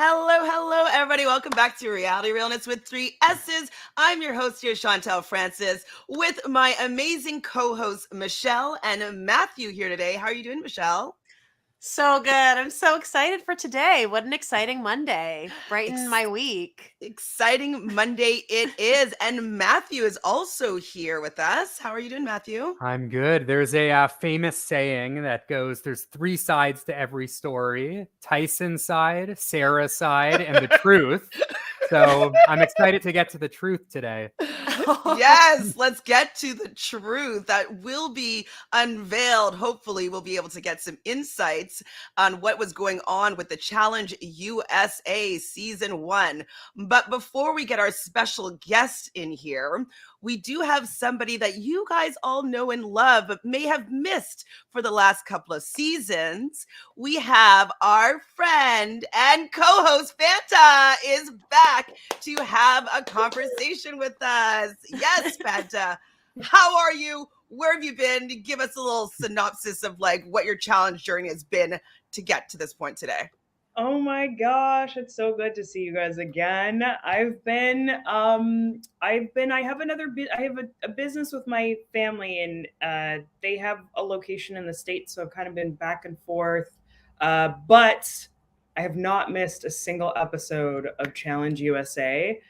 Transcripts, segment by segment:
Hello, everybody. Welcome back to Reality Realness with 3 S's. I'm your host here, Chantele Francis, with my amazing co-hosts, Michelle and Matthew here today. How are you doing, Michelle? So good. I'm so excited for today. What an exciting Monday. Brighten my week. Exciting Monday it is. And Matthew is also here with us. How are you doing, Matthew? I'm good. There's a famous saying that goes, there's 3 sides to every story. Tyson's side, Sarah's side, and the truth. So I'm excited to get to the truth today. Yes, let's get to the truth that will be unveiled. Hopefully, we'll be able to get some insights on what was going on with the Challenge USA Season 1. But before we get our special guest in here, we do have somebody that you guys all know and love, but may have missed for the last couple of seasons. We have our friend and co-host Fanta is back to have a conversation with us. Yes, Fanta. How are you? Where have you been? Give us a little synopsis of like what your challenge journey has been to get to this point today. Oh my gosh, it's so good to see you guys again. I have a business with my family, and they have a location in the States, so I've kind of been back and forth. But I have not missed a single episode of Challenge USA.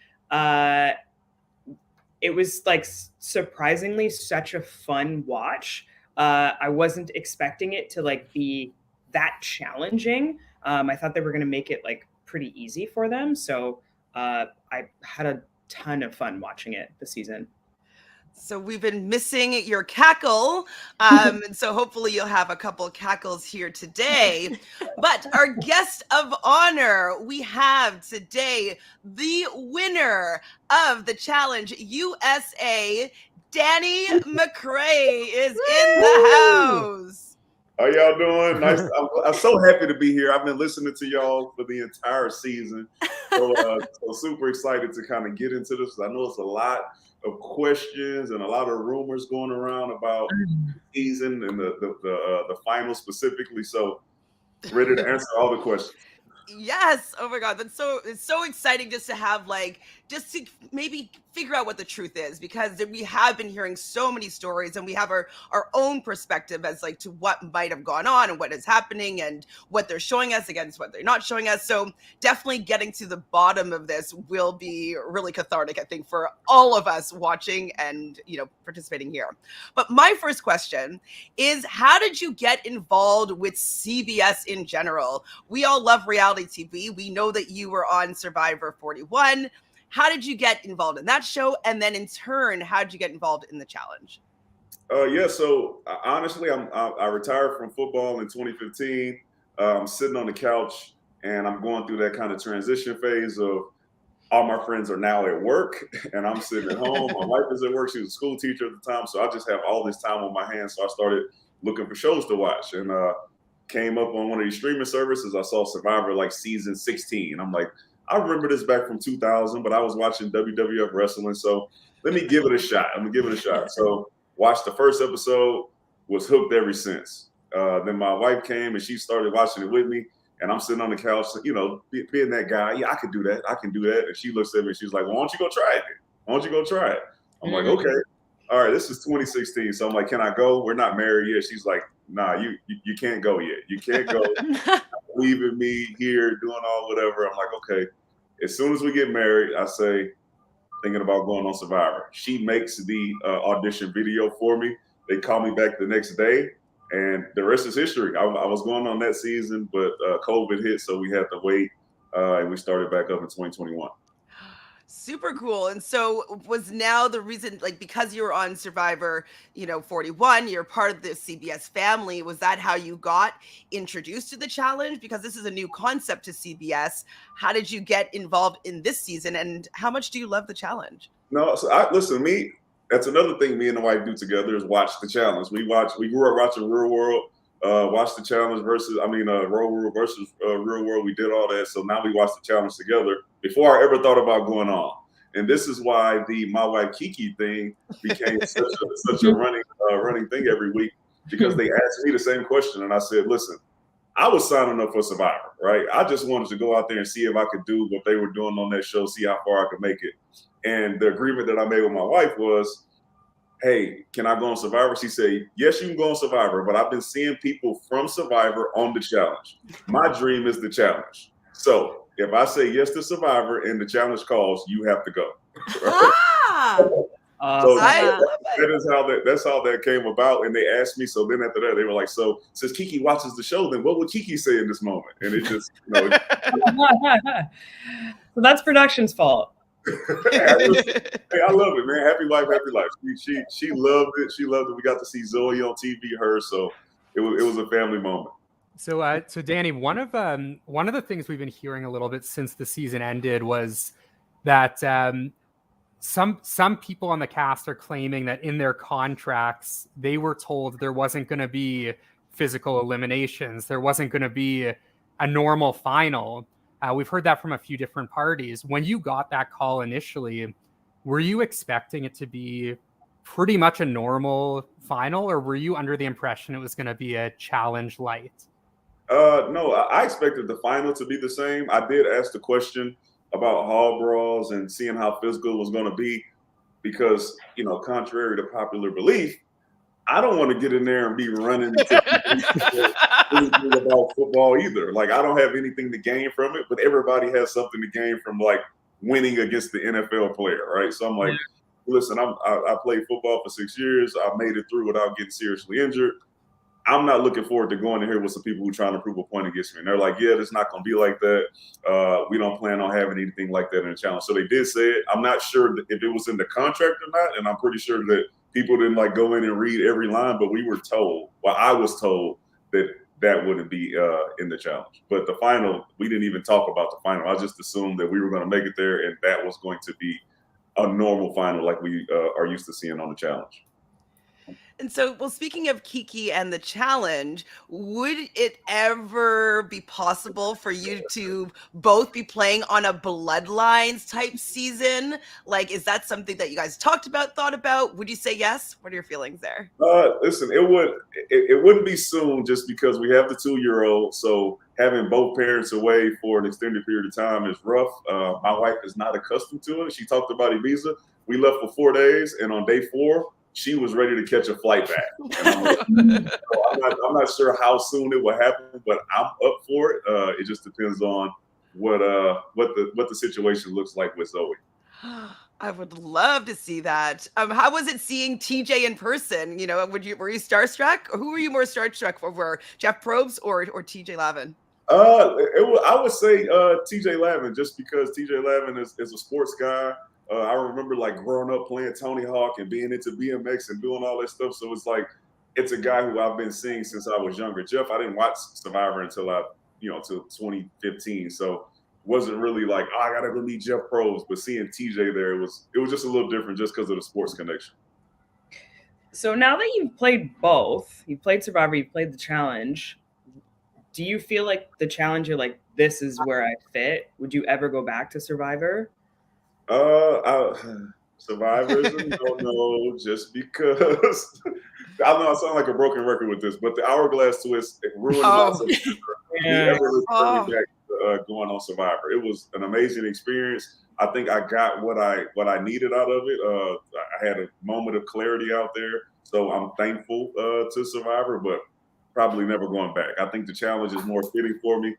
It was like surprisingly such a fun watch. I wasn't expecting it to like be that challenging. I thought they were going to make it like pretty easy for them. So I had a ton of fun watching it this season. So we've been missing your cackle. And so hopefully you'll have a couple of cackles here today. But our guest of honor, we have today the winner of the Challenge USA, Danny McCray is in the house. How y'all doing? Nice. I'm so happy to be here. I've been listening to y'all for the entire season. So super excited to kind of get into this. I know it's a lot of questions and a lot of rumors going around about the season and the final specifically. So ready to answer all the questions. Yes. Oh my God. It's so exciting just to have just to maybe figure out what the truth is, because we have been hearing so many stories and we have our own perspective as to what might have gone on and what is happening and what they're showing us against what they're not showing us. So definitely getting to the bottom of this will be really cathartic, I think, for all of us watching and, participating here. But my first question is, how did you get involved with CBS in general? We all love reality TV. We know that you were on Survivor 41. How did you get involved in that show? And then in turn, how did you get involved in the challenge? So honestly, I retired from football in 2015. I'm sitting on the couch and I'm going through that kind of transition phase of all my friends are now at work and I'm sitting at home. My wife is at work. She was a school teacher at the time. So I just have all this time on my hands. So I started looking for shows to watch and came up on one of these streaming services. I saw Survivor season 16. I'm like, I remember this back from 2000, but I was watching WWF wrestling. So let me give it a shot. So watched the first episode, was hooked ever since. Then my wife came and she started watching it with me. And I'm sitting on the couch, being that guy. Yeah, I can do that. And she looks at me and she's like, well, why don't you go try it then? I'm like, okay. All right, this is 2016. So I'm like, can I go? We're not married yet. She's like, nah, you can't go yet. You can't go. Leaving me here, doing all whatever. I'm like, okay. As soon as we get married, I say, thinking about going on Survivor. She makes the audition video for me. They call me back the next day, and the rest is history. I was going on that season, but COVID hit, so we had to wait, and we started back up in 2021. Super cool. And so was now the reason, because you were on Survivor, 41, you're part of the CBS family. Was that how you got introduced to the challenge? Because this is a new concept to CBS. How did you get involved in this season? And how much do you love the challenge? No, so that's another thing me and the wife do together is watch the challenge. We grew up watching Real World, watch the challenge Real World versus Real World. We did all that. So now we watch the challenge together before I ever thought about going on. And this is why the My Wife Kiki thing became such a running thing every week, because they asked me the same question. And I said, listen, I was signing up for Survivor, right? I just wanted to go out there and see if I could do what they were doing on that show, see how far I could make it. And the agreement that I made with my wife was, hey, can I go on Survivor? She said, yes, you can go on Survivor, but I've been seeing people from Survivor on the challenge. My dream is the challenge. So if I say yes to Survivor and the challenge calls, you have to go. Ah, So I love that's how that came about. And they asked me, so then after that, they were like, so since Kiki watches the show, then what would Kiki say in this moment? And it just, So that's production's fault. Hey, I love it, man. Happy wife, happy life. She loved it. She loved it. We got to see Zoe on TV, her. So it was a family moment. So, so Danny, one of the things we've been hearing a little bit since the season ended was that some people on the cast are claiming that in their contracts they were told there wasn't going to be physical eliminations, there wasn't going to be a normal final. We've heard that from a few different parties. When you got that call initially, were you expecting it to be pretty much a normal final, or were you under the impression it was going to be a challenge light? No, I expected the final to be the same. I did ask the question about hall brawls and seeing how physical it was going to be because, contrary to popular belief, I don't want to get in there and be running about football either. Like, I don't have anything to gain from it, but everybody has something to gain from like winning against the NFL player, right? So I'm like, listen, I played football for 6 years. I made it through without getting seriously injured. I'm not looking forward to going in here with some people who are trying to prove a point against me. And they're like, yeah, it's not going to be like that. We don't plan on having anything like that in the challenge. So they did say it. I'm not sure if it was in the contract or not. And I'm pretty sure that people didn't like go in and read every line, but we were told, I was told that wouldn't be in the challenge. But the final, we didn't even talk about the final. I just assumed that we were going to make it there and that was going to be a normal final like we are used to seeing on the challenge. And so, well, speaking of Kiki and the challenge, would it ever be possible for you to both be playing on a Bloodlines type season? Like, is that something that you guys talked about, thought about? Would you say yes? What are your feelings there? Listen, it wouldn't be soon just because we have the 2-year-old. So having both parents away for an extended period of time is rough. My wife is not accustomed to it. She talked about Ibiza. We left for 4 days, and on day 4, she was ready to catch a flight back. I'm not sure how soon it will happen, but I'm up for it. It just depends on what the situation looks like with Zoe. I would love to see that. How was it seeing TJ in person? Were you starstruck? Or who were you more starstruck for? Jeff Probst or TJ Lavin? I would say TJ Lavin, just because TJ Lavin is a sports guy. I remember like growing up playing Tony Hawk and being into BMX and doing all that stuff. So it's like, it's a guy who I've been seeing since I was younger. Jeff, I didn't watch Survivor until till 2015. So wasn't really like, I gotta go meet Jeff Probst. But seeing TJ there, it was just a little different just because of the sports connection. So now that you've played both, you played Survivor, you played the challenge, do you feel like the challenge, you're like, this is where I fit? Would you ever go back to Survivor? Survivors, no, just because I know I sound like a broken record with this, but the hourglass twist ruined my back going on Survivor. It was an amazing experience. I think I got what I needed out of it. I had a moment of clarity out there, so I'm thankful to Survivor, but probably never going back. I think the challenge is more fitting for me.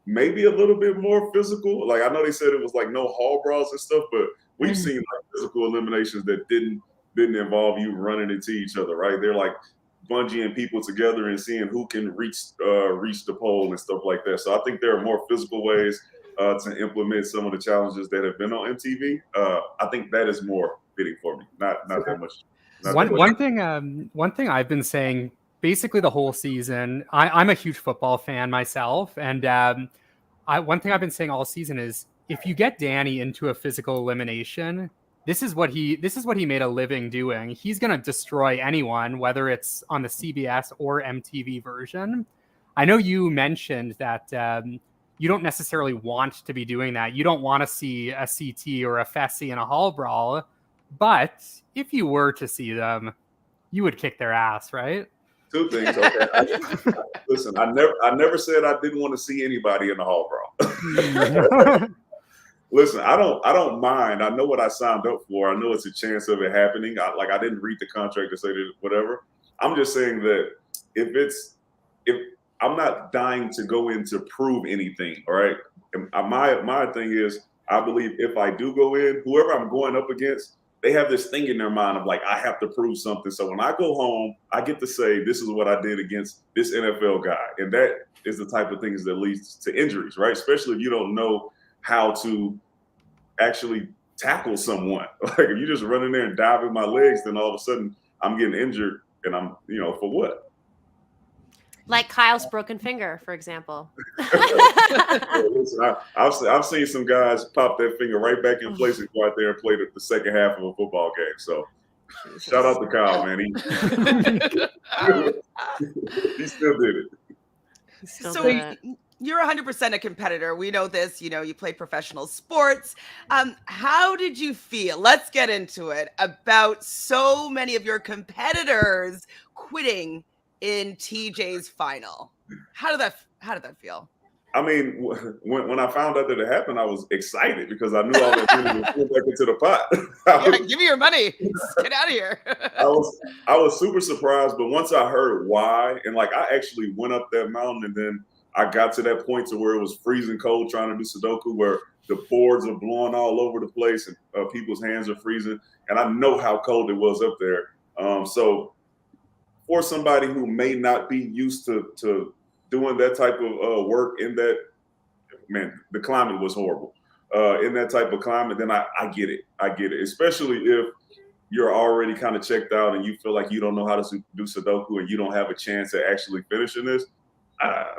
Maybe a little bit more physical. Like, I know they said it was like no hall brawls and stuff, but we've seen like physical eliminations that didn't involve you running into each other, right? They're like bungeeing people together and seeing who can reach the pole and stuff like that. So I think there are more physical ways to implement some of the challenges that have been on MTV. I think that is more fitting for me. Not that much. One thing I've been saying basically the whole season, I'm a huge football fan myself, and one thing I've been saying all season is, if you get Danny into a physical elimination, this is what he made a living doing. He's going to destroy anyone, whether it's on the CBS or MTV version. I know you mentioned that you don't necessarily want to be doing that. You don't want to see a CT or a Fessy in a hall brawl, but if you were to see them, you would kick their ass, right? Two things. Okay. Listen, I never said I didn't want to see anybody in the hall brawl. Listen, I don't mind. I know what I signed up for. I know it's a chance of it happening. I didn't read the contract to say that whatever. I'm just saying that if I'm not dying to go in to prove anything, all right? And my thing is, I believe if I do go in, whoever I'm going up against, they have this thing in their mind of like, I have to prove something. So when I go home, I get to say, this is what I did against this NFL guy. And that is the type of things that leads to injuries, right? Especially if you don't know how to actually tackle someone. Like if you just run in there and dive in my legs, then all of a sudden I'm getting injured, and I'm, for what? Like Kyle's broken finger, for example. Listen, I've seen some guys pop that finger right back in place and go out there and play the second half of a football game. So shout out to Kyle, man. He still did it. So you're 100% a competitor. We know this. You play professional sports. How did you feel? Let's get into it. About so many of your competitors quitting in TJ's final. How did that feel? I mean, when I found out that it happened, I was excited because I knew all that money was put back into the pot. Yeah, give me your money. Get out of here. I was super surprised, but once I heard why, and I actually went up that mountain, and then I got to that point to where it was freezing cold trying to do Sudoku, where the boards are blowing all over the place and people's hands are freezing, and I know how cold it was up there. So for somebody who may not be used to doing that type of work in that, man, the climate was horrible. In that type of climate, then I get it. I get it, especially if you're already kind of checked out and you feel like you don't know how to do Sudoku and you don't have a chance at actually finishing this. I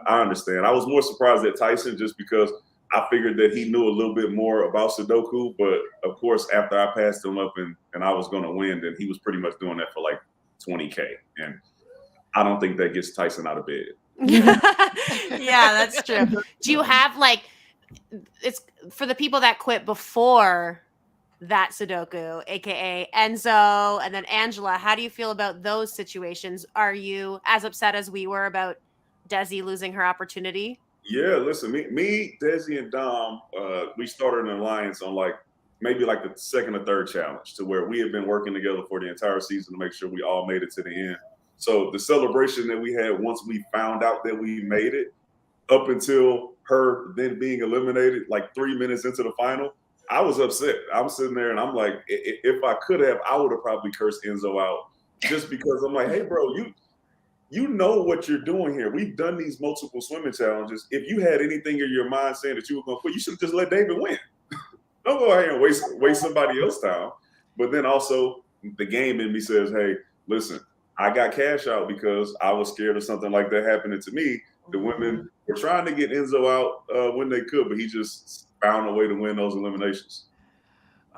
understand. I was more surprised at Tyson just because I figured that he knew a little bit more about Sudoku. But of course, after I passed him up and I was going to win, then he was pretty much doing that for like $20K. And I don't think that gets Tyson out of bed. Yeah, that's true. Do you have it's for the people that quit before that Sudoku, aka Enzo and then Angela, how do you feel about those situations? Are you as upset as we were about Desi losing her opportunity? Yeah, listen, me, Desi, and Dom, we started an alliance on maybe the second or third challenge, to where we had been working together for the entire season to make sure we all made it to the end. So the celebration that we had once we found out that we made it, up until her then being eliminated 3 minutes into the final, I was upset. I'm sitting there and I'm like, if I could have, I would have probably cursed Enzo out, just because I'm like, hey, bro, you know what you're doing here. We've done these multiple swimming challenges. If you had anything in your mind saying that you were going to quit, you should have just let David win. Don't go ahead and waste somebody else's time. But then also the game in me says, hey, listen, I got cash out because I was scared of something like that happening to me. The women were trying to get Enzo out when they could, but he just found a way to win those eliminations.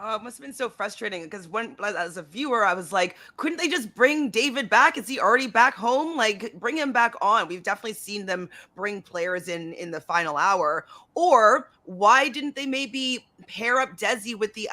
Oh, it must have been so frustrating because as a viewer, I was like, couldn't they just bring David back? Is he already back home? Bring him back on. We've definitely seen them bring players in the final hour. Or why didn't they maybe pair up Desi with the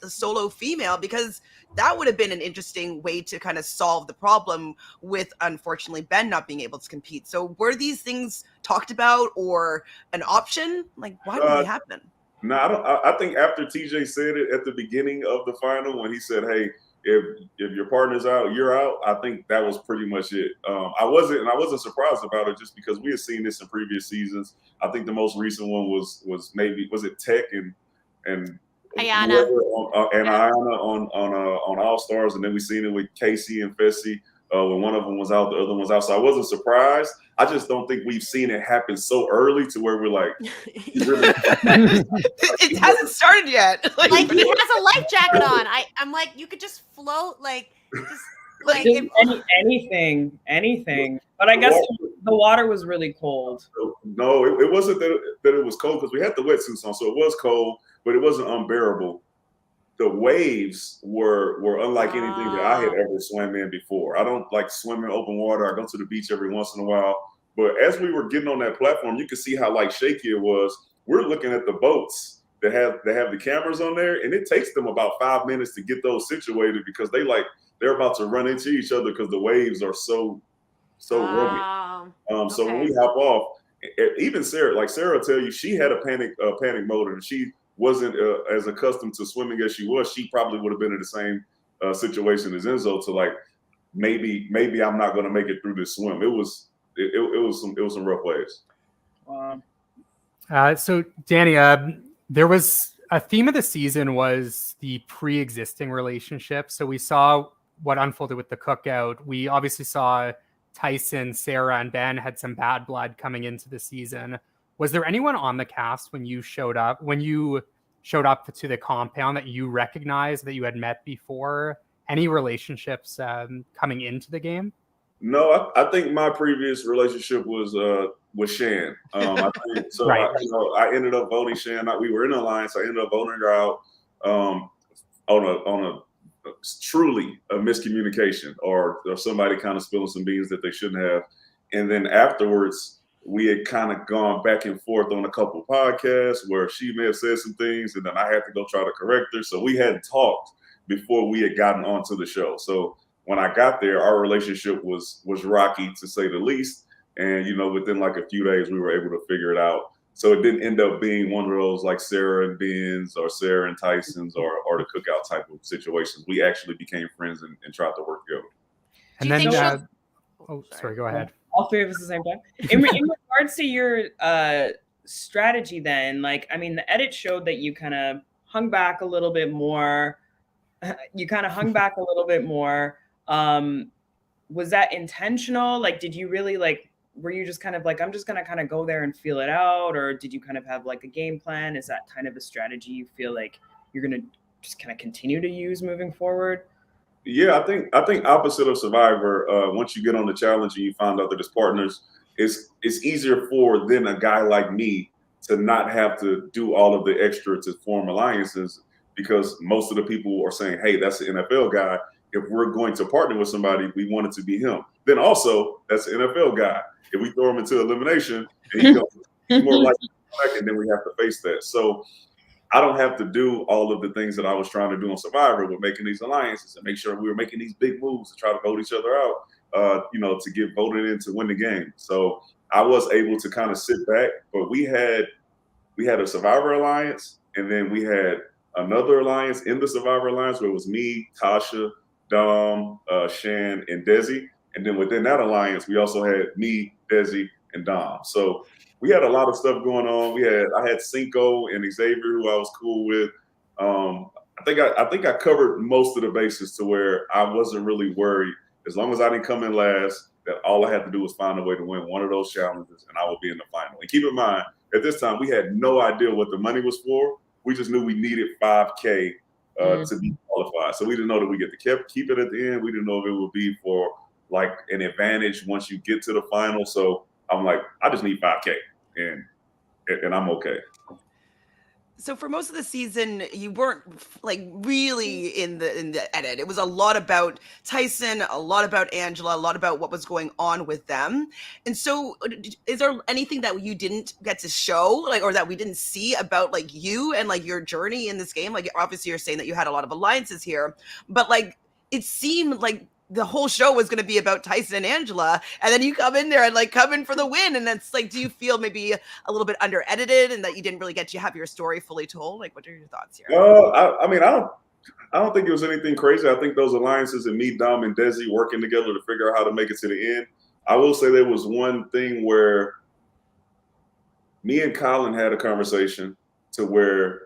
solo female? Because that would have been an interesting way to kind of solve the problem with, unfortunately, Ben not being able to compete. So were these things talked about or an option? Why did they happen? No, I think after TJ said it at the beginning of the final, when he said, hey, if your partner's out, you're out, I think that was pretty much it. I wasn't surprised about it, just because we had seen this in previous seasons. I think the most recent one was it Tech and Ayana on All Stars, and then we seen it with Casey and Fessy. When one of them was out, the other one was out. So I wasn't surprised. I just don't think we've seen it happen so early to where we're like, it hasn't started yet. He has a life jacket on. I'm like, you could just float, anything. But I guess the water was really cold. No, it wasn't that it was cold, because we had the wetsuits on, so it was cold, but it wasn't unbearable. The waves were unlike anything that I had ever swam in before. I don't like swim in open water. I go to the beach every once in a while. But as we were getting on that platform, you could see how shaky it was. We're looking at the boats that have the cameras on there, and it takes them about 5 minutes to get those situated, because they they're about to run into each other because the waves are so rugged. So when we hop off, even Sarah will tell you, she had a panic mode, and she wasn't as accustomed to swimming as she was. She probably would have been in the same situation as Enzo to like, maybe I'm not going to make it through this swim. It was some rough waves. So Danny, there was a theme of the season was the pre-existing relationship. So we saw what unfolded with the cookout. We obviously saw Tyson, Sarah, and Ben had some bad blood coming into the season. Was there anyone on the cast when you showed up to the compound that you recognized that you had met before? Any relationships coming into the game? No, I think my previous relationship was with Shan. I think so. Right. I ended up voting Shan. We were in an alliance. I ended up voting her out on a truly a miscommunication or somebody kind of spilling some beans that they shouldn't have. And then afterwards, we had kind of gone back and forth on a couple podcasts where she may have said some things, and then I had to go try to correct her. So we hadn't talked before we had gotten onto the show. So when I got there, our relationship was rocky, to say the least. And, within like a few days, we were able to figure it out. So it didn't end up being one of those like Sarah and Ben's or Sarah and Tyson's or the cookout type of situations. We actually became friends and tried to work together. And then, sorry, go ahead. All three of us at the same time. In regards to your strategy then, the edit showed that you kind of hung back a little bit more. Was that intentional? Did you really were you just kind of I'm just gonna kind of go there and feel it out, or did you kind of have a game plan? Is that kind of a strategy you feel like you're gonna just kind of continue to use moving forward? Yeah, I think opposite of Survivor, once you get on the challenge and you find out that it's partners, it's easier for then a guy like me to not have to do all of the extra to form alliances, because most of the people are saying, hey, that's an NFL guy. If we're going to partner with somebody, we want it to be him. Then also, that's an NFL guy. If we throw him into elimination, and he's more likely to come back, and then we have to face that. So I don't have to do all of the things that I was trying to do on Survivor with making these alliances and make sure we were making these big moves to try to vote each other out, to get voted in to win the game. So I was able to kind of sit back, but we had a Survivor alliance, and then we had another alliance in the Survivor alliance where it was me, Tasha, Dom, Shan, and Desi. And then within that alliance, we also had me, Desi, and Dom. So we had a lot of stuff going on. I had Cinco and Xavier, who I was cool with. I think I covered most of the bases to where I wasn't really worried. As long as I didn't come in last, that all I had to do was find a way to win one of those challenges, and I would be in the final. And keep in mind, at this time, we had no idea what the money was for. We just knew we needed $5K to be qualified. So we didn't know that we get to keep it at the end. We didn't know if it would be for an advantage once you get to the final. So I'm like, I just need $5K, and I'm okay. So for most of the season, you weren't really in the edit. It was a lot about Tyson, a lot about Angela, a lot about what was going on with them. And so is there anything that you didn't get to show, or that we didn't see about you and your journey in this game? Obviously you're saying that you had a lot of alliances here, but it seemed like the whole show was going to be about Tyson and Angela, and then you come in there and come in for the win. And that's do you feel maybe a little bit under edited and that you didn't really get to have your story fully told? What are your thoughts here? I don't think it was anything crazy. I think those alliances and me, Dom, and Desi working together to figure out how to make it to the end. I will say there was one thing where me and Kyland had a conversation to where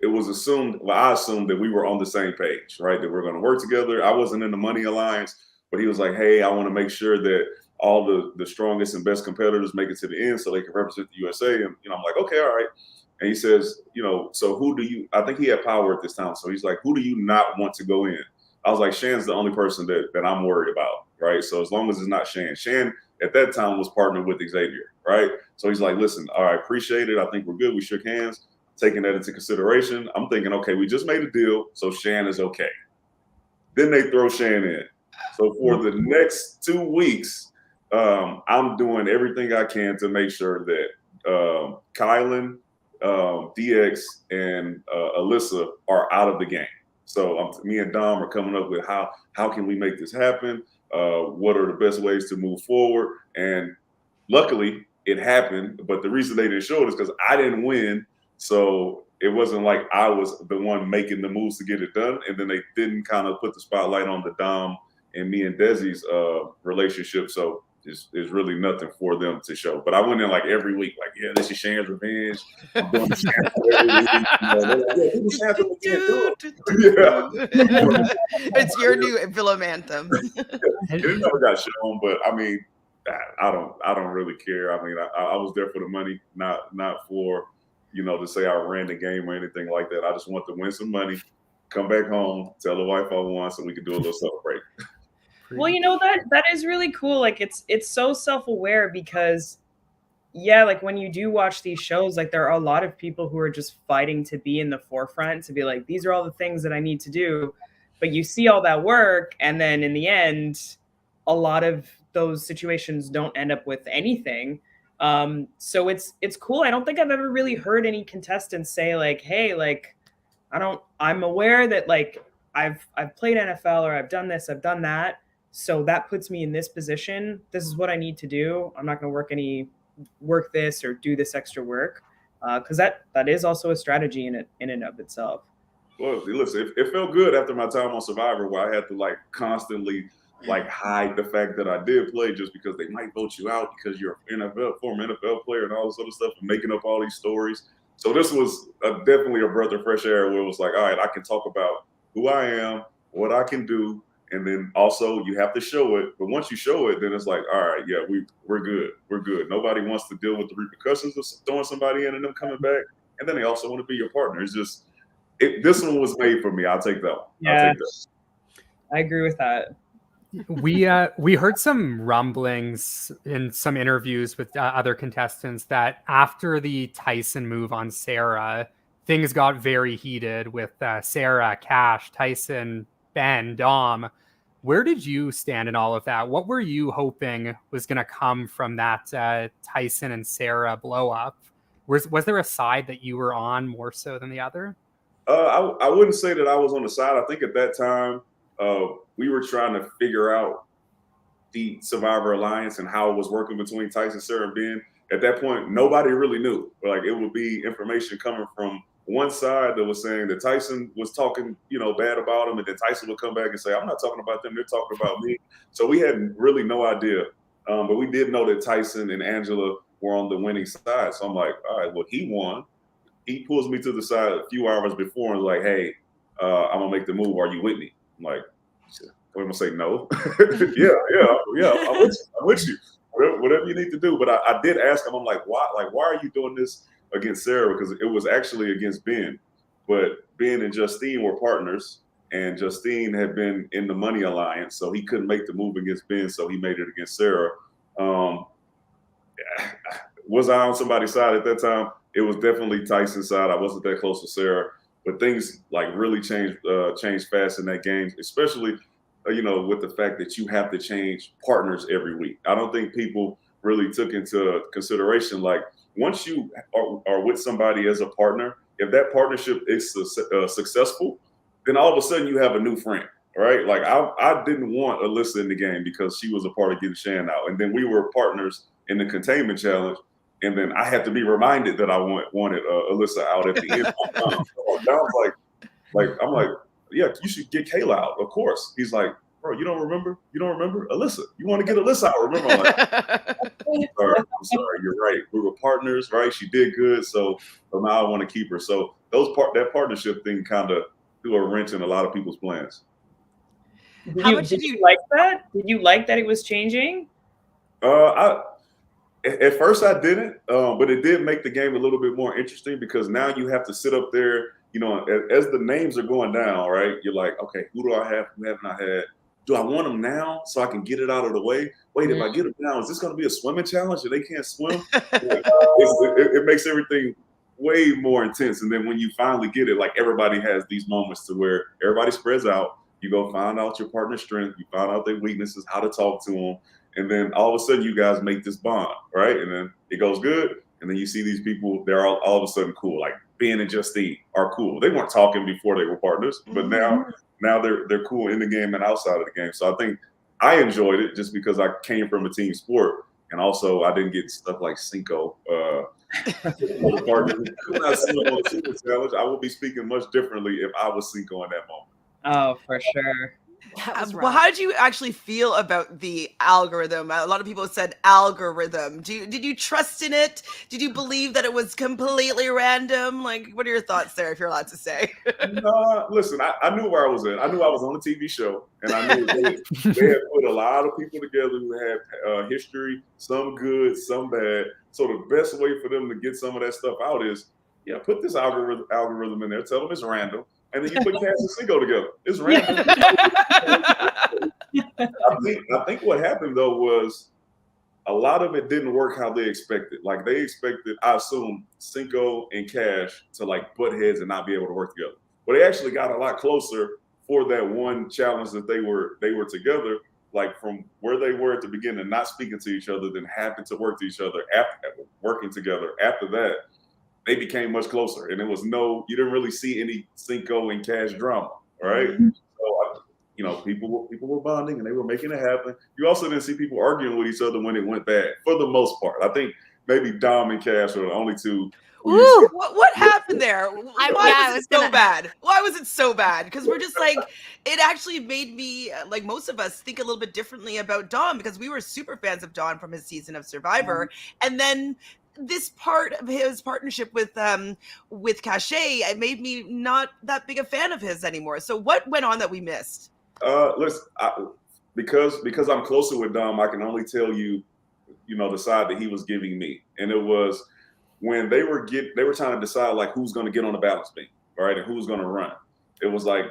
it was assumed, I assumed that we were on the same page, right? That we're going to work together. I wasn't in the money alliance, but he was like, hey, I want to make sure that all the strongest and best competitors make it to the end so they can represent the USA. And, I'm like, okay, all right. And he says, so who do you, I think he had power at this time. So he's like, who do you not want to go in? I was like, Shan's the only person that I'm worried about, right? So as long as it's not Shan. Shan at that time was partnered with Xavier, right? So he's like, listen, all right, appreciate it. I think we're good. We shook hands. Taking that into consideration, I'm thinking, okay, we just made a deal, so Shan is okay. Then they throw Shan in. So for the next 2 weeks, I'm doing everything I can to make sure that Kyland, DX, and Alyssa are out of the game. So me and Dom are coming up with how can we make this happen? What are the best ways to move forward? And luckily, it happened. But the reason they didn't show it is because I didn't win. So it wasn't like I was the one making the moves to get it done. And then they didn't kind of put the spotlight on the Dom and me and Desi's relationship. So it's really nothing for them to show. But I went in like every week, like, yeah, this is Shan's revenge. I'm doing the every week. It's your new film anthem. It never got shown, but I mean, I don't really care. I mean, I was there for the money, not for, to say I ran the game or anything like that. I just want to win some money, come back home, tell the wife I won, so we can do a little celebrate. Well, that is really cool. Like it's so self-aware because like when you do watch these shows, like there are a lot of people who are just fighting to be in the forefront, to be like, these are all the things that I need to do. But you see all that work, and then in the end, a lot of those situations don't end up with anything. So it's cool. I don't think I've ever really heard any contestants say like, hey, like I'm aware that like I've played NFL or I've done this, I've done that. So that puts me in this position. This is what I need to do. I'm not going to work this or do this extra work. Cause that is also a strategy in and of itself. Well, listen, it felt good after my time on Survivor, where I had to like constantly like hide the fact that I did play, just because they might vote you out because you're an former NFL player and all this other stuff, and making up all these stories. So this was definitely a breath of fresh air, where it was like, all right, I can talk about who I am, what I can do, and then also you have to show it. But once you show it, then it's like, all right, yeah, we're good. We're good. Nobody wants to deal with the repercussions of throwing somebody in and them coming back. And then they also want to be your partner. It's just, this one was made for me. I'll take that one. Yeah, I'll take that. I agree with that. We heard some rumblings in some interviews with other contestants that after the Tyson move on Sarah, things got very heated with Sarah, Cash, Tyson, Ben, Dom. Where did you stand in all of that? What were you hoping was going to come from that Tyson and Sarah blow up? Was there a side that you were on more so than the other? I wouldn't say that I was on the side. I think at that time, we were trying to figure out the Survivor Alliance and how it was working between Tyson, Sarah, and Ben. At that point, nobody really knew. Like, it would be information coming from one side that was saying that Tyson was talking, bad about him, and then Tyson would come back and say, I'm not talking about them, they're talking about me. So we had really no idea. But we did know that Tyson and Angela were on the winning side. So I'm like, all right, well, he won. He pulls me to the side a few hours before and like, hey, I'm gonna make the move. Are you with me? I'm like, I'm gonna say no. yeah, I'm with you. Whatever you need to do. But I did ask him, I'm like, why are you doing this against Sarah? Because it was actually against Ben. But Ben and Justine were partners, and Justine had been in the Money Alliance, so he couldn't make the move against Ben, so he made it against Sarah. Was I on somebody's side at that time? It was definitely Tyson's side. I wasn't that close to Sarah, but things like really changed fast in that game, especially with the fact that you have to change partners every week. I don't think people really took into consideration, like, once you are with somebody as a partner, if that partnership is successful, then all of a sudden you have a new friend, right? Like, I didn't want Alyssa in the game because she was a part of getting Shan out, and then we were partners in the containment challenge. And then I had to be reminded that I wanted Alyssa out at the end. Dom's like, I'm like, yeah, you should get Cayla out, of course. He's like, bro, you don't remember? You don't remember? Alyssa, you want to get Alyssa out? Remember? I'm like, I'm sorry, you're right. We were partners, right? She did good, so now I want to keep her. So that partnership thing kind of threw a wrench in a lot of people's plans. Did you like that? Did you like that it was changing? At first I didn't, but it did make the game a little bit more interesting, because now you have to sit up there, as the names are going down, right? You're like, okay, who do I have? Who haven't I had? Do I want them now so I can get it out of the way? Wait, if I get them now, is this going to be a swimming challenge and they can't swim? It makes everything way more intense. And then when you finally get it, like, everybody has these moments to where everybody spreads out. You go find out your partner's strength. You find out their weaknesses, how to talk to them. And then all of a sudden you guys make this bond, right? And then it goes good. And then you see these people, they're all of a sudden cool. Like Ben and Justine are cool. They weren't talking before they were partners, but now they're cool in the game and outside of the game. So I think I enjoyed it just because I came from a team sport. And also I didn't get stuff like Cinco. Partner. I'm not seeing on the Super Challenge. I would be speaking much differently if I was Cinco in that moment. Oh, for sure. Well, how did you actually feel about the algorithm? A lot of people said algorithm. Did you trust in it? Did you believe that it was completely random? Like, what are your thoughts there, if you're allowed to say? No, listen, I knew where I was at. I knew I was on a TV show, and I knew they had put a lot of people together who had history, some good, some bad. So the best way for them to get some of that stuff out is, put this algorithm in there. Tell them it's random. And then you put Cass and Cinco together. It's random. I think what happened, though, was a lot of it didn't work how they expected. Like, they expected, I assume, Cinco and Cash to, like, butt heads and not be able to work together. But they actually got a lot closer for that one challenge that they were together, like, from where they were at the beginning, not speaking to each other, then having to work to each other after working together. After that, they became much closer, and you didn't really see any Cinco and Cash drama, right? So, people were bonding and they were making it happen. You also didn't see people arguing with each other when it went bad, for the most part. I think maybe Dom and Cash are the only two. Ooh, what happened there? Why was it so bad? Why was it so bad? Because we're just like, it actually made me, like most of us, think a little bit differently about Dom, because we were super fans of Dom from his season of Survivor, and then this part of his partnership with Cashay, it made me not that big a fan of his anymore. So what went on that we missed? Listen, because I'm closer with Dom, I can only tell you, the side that he was giving me, and it was when they were trying to decide like who's going to get on the balance beam, right, and who's going to run. It was like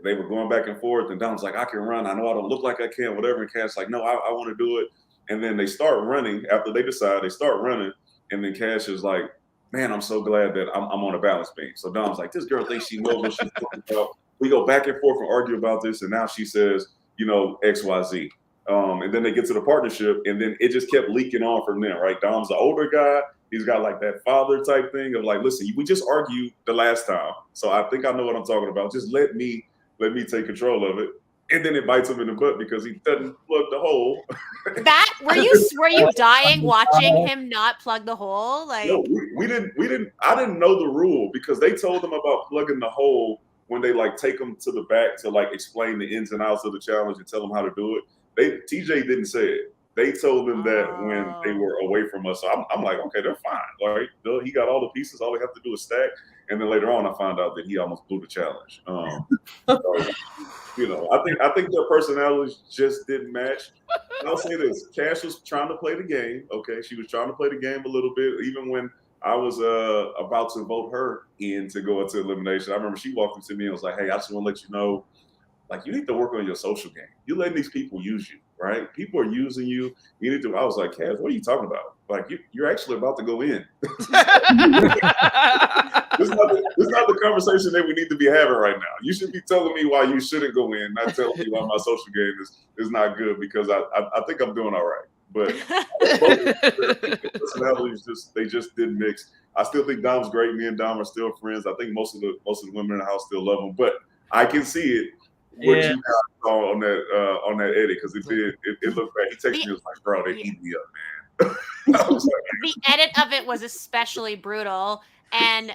they were going back and forth, and Dom's like, I can run. I know I don't look like I can, whatever. And Cash's like, no, I want to do it. And then they start running after they decide. They start running, and then Cash is like, man, I'm so glad that I'm on a balance beam. So Dom's like, this girl thinks she knows what she's talking about. We go back and forth and argue about this, and now she says, XYZ. And then they get to the partnership, and then it just kept leaking on from there, right? Dom's the older guy. He's got like that father type thing of like, listen, we just argued the last time, so I think I know what I'm talking about. Just let me take control of it. And then it bites him in the butt because he doesn't plug the hole. That were you dying watching him not plug the hole? Like, no, we didn't. I didn't know the rule because they told them about plugging the hole when they like take them to the back to like explain the ins and outs of the challenge and tell them how to do it. TJ didn't say it. They told them that when they were away from us. So I'm like, okay, they're fine. Right? He got all the pieces. All they have to do is stack. And then later on, I found out that he almost blew the challenge. I think their personalities just didn't match. And I'll say this: Cash was trying to play the game. Okay, she was trying to play the game a little bit. Even when I was about to vote her in to go into elimination, I remember she walked up to me and was like, "Hey, I just want to let you know, like, you need to work on your social game. You're letting these people use you, right? People are using you. You need to." I was like, Cash, what are you talking about? Like, you're actually about to go in. This is not the conversation that we need to be having right now. You should be telling me why you shouldn't go in, not telling me why my social game is not good, because I think I'm doing all right. But personalities just didn't mix. I still think Dom's great. Me and Dom are still friends. I think most of the women in the house still love him. But I can see it. What you guys saw on that edit, because it looked bad. He texted me, was like, bro, they eat me up, man. The edit of it was especially brutal. And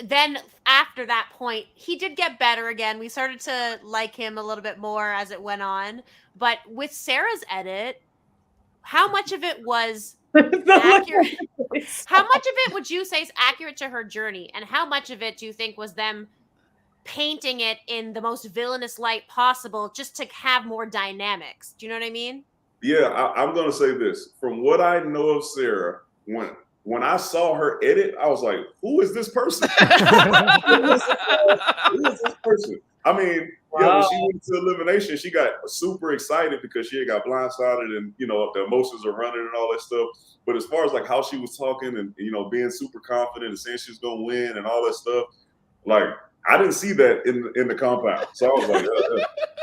then after that point, he did get better again. We started to like him a little bit more as it went on. But with Sarah's edit, how much of it was accurate? How much of it would you say is accurate to her journey? And how much of it do you think was them painting it in the most villainous light possible just to have more dynamics? Do you know what I mean? Yeah, I'm going to say this. From what I know of Sarah, when I saw her edit, I was like, who is this person? Who is this person? I mean, when she went to elimination, she got super excited because she had got blindsided and, the emotions are running and all that stuff. But as far as like how she was talking and, being super confident and saying she's going to win and all that stuff, like, I didn't see that in the compound. So I was like,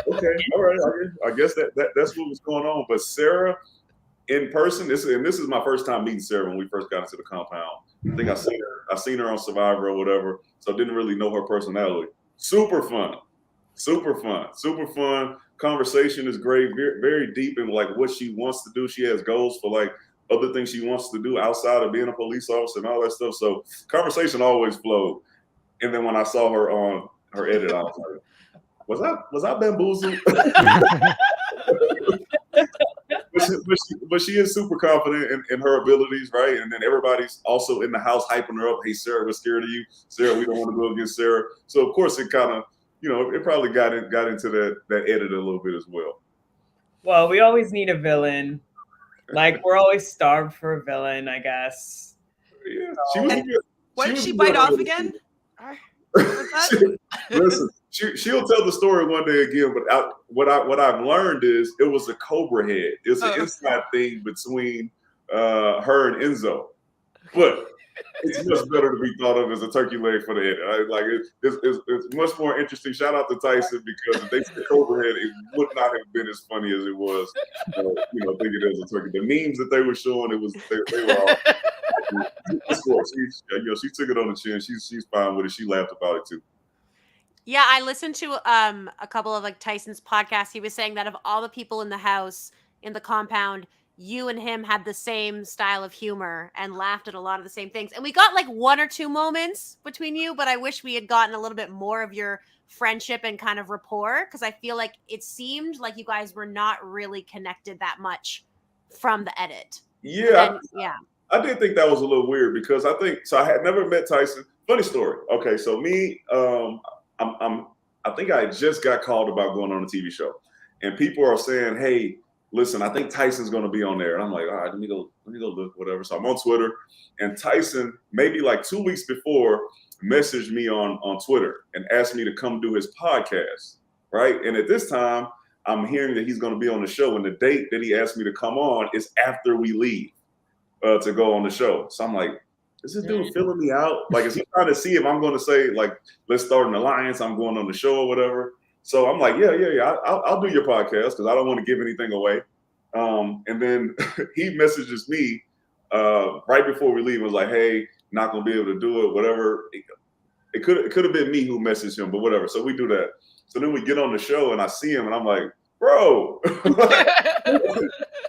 okay, all right. I guess that's what was going on. But Sarah, in person, this is my first time meeting Sarah when we first got into the compound. I think I seen her on Survivor or whatever, so didn't really know her personality. Super fun. Conversation is great, very, very deep in like what she wants to do. She has goals for like other things she wants to do outside of being a police officer and all that stuff. So conversation always flowed. And then when I saw her on her edit, I was like, was I bamboozled? But she is super confident in her abilities, right? And then everybody's also in the house hyping her up. Hey, Sarah, we're scared of you. Sarah, we don't want to go against Sarah. So of course it kind of, it probably got into that edit a little bit as well. Well, we always need a villain. Like we're always starved for a villain, I guess. Yeah, she was good. What did she bite off again? Listen, she'll tell the story one day again, but what I've learned is it was a cobra head. It's an inside thing between her and Enzo, but it's much better to be thought of as a turkey leg for the head. Like it's much more interesting. Shout out to Tyson, because if they said cobra head, it would not have been as funny as it was. Thinking it was a turkey. The memes that they were showing, they were all. She took it on the chin. She's fine with it. She laughed about it too. Yeah, I listened to a couple of like Tyson's podcasts. He was saying that of all the people in the house, in the compound, you and him had the same style of humor and laughed at a lot of the same things. And we got like one or two moments between you, but I wish we had gotten a little bit more of your friendship and kind of rapport, because I feel like it seemed like you guys were not really connected that much from the edit. Yeah. Yeah. I did think that was a little weird, because I had never met Tyson. Funny story. Okay, so me, I think I just got called about going on a TV show, and people are saying, "Hey, listen, I think Tyson's going to be on there." And I'm like, "All right, let me go look, whatever." So I'm on Twitter, and Tyson, maybe like 2 weeks before, messaged me on Twitter and asked me to come do his podcast, right? And at this time, I'm hearing that he's going to be on the show, and the date that he asked me to come on is after we leave to go on the show. So I'm like, is this dude filling me out? Like, is he trying to see if I'm going to say, like, let's start an alliance, I'm going on the show or whatever? So I'm like, yeah, I'll do your podcast, because I don't want to give anything away. And then he messages me right before we leave and was like, hey, not going to be able to do it, whatever. It could have been me who messaged him, but whatever. So we do that. So then we get on the show and I see him and I'm like, bro,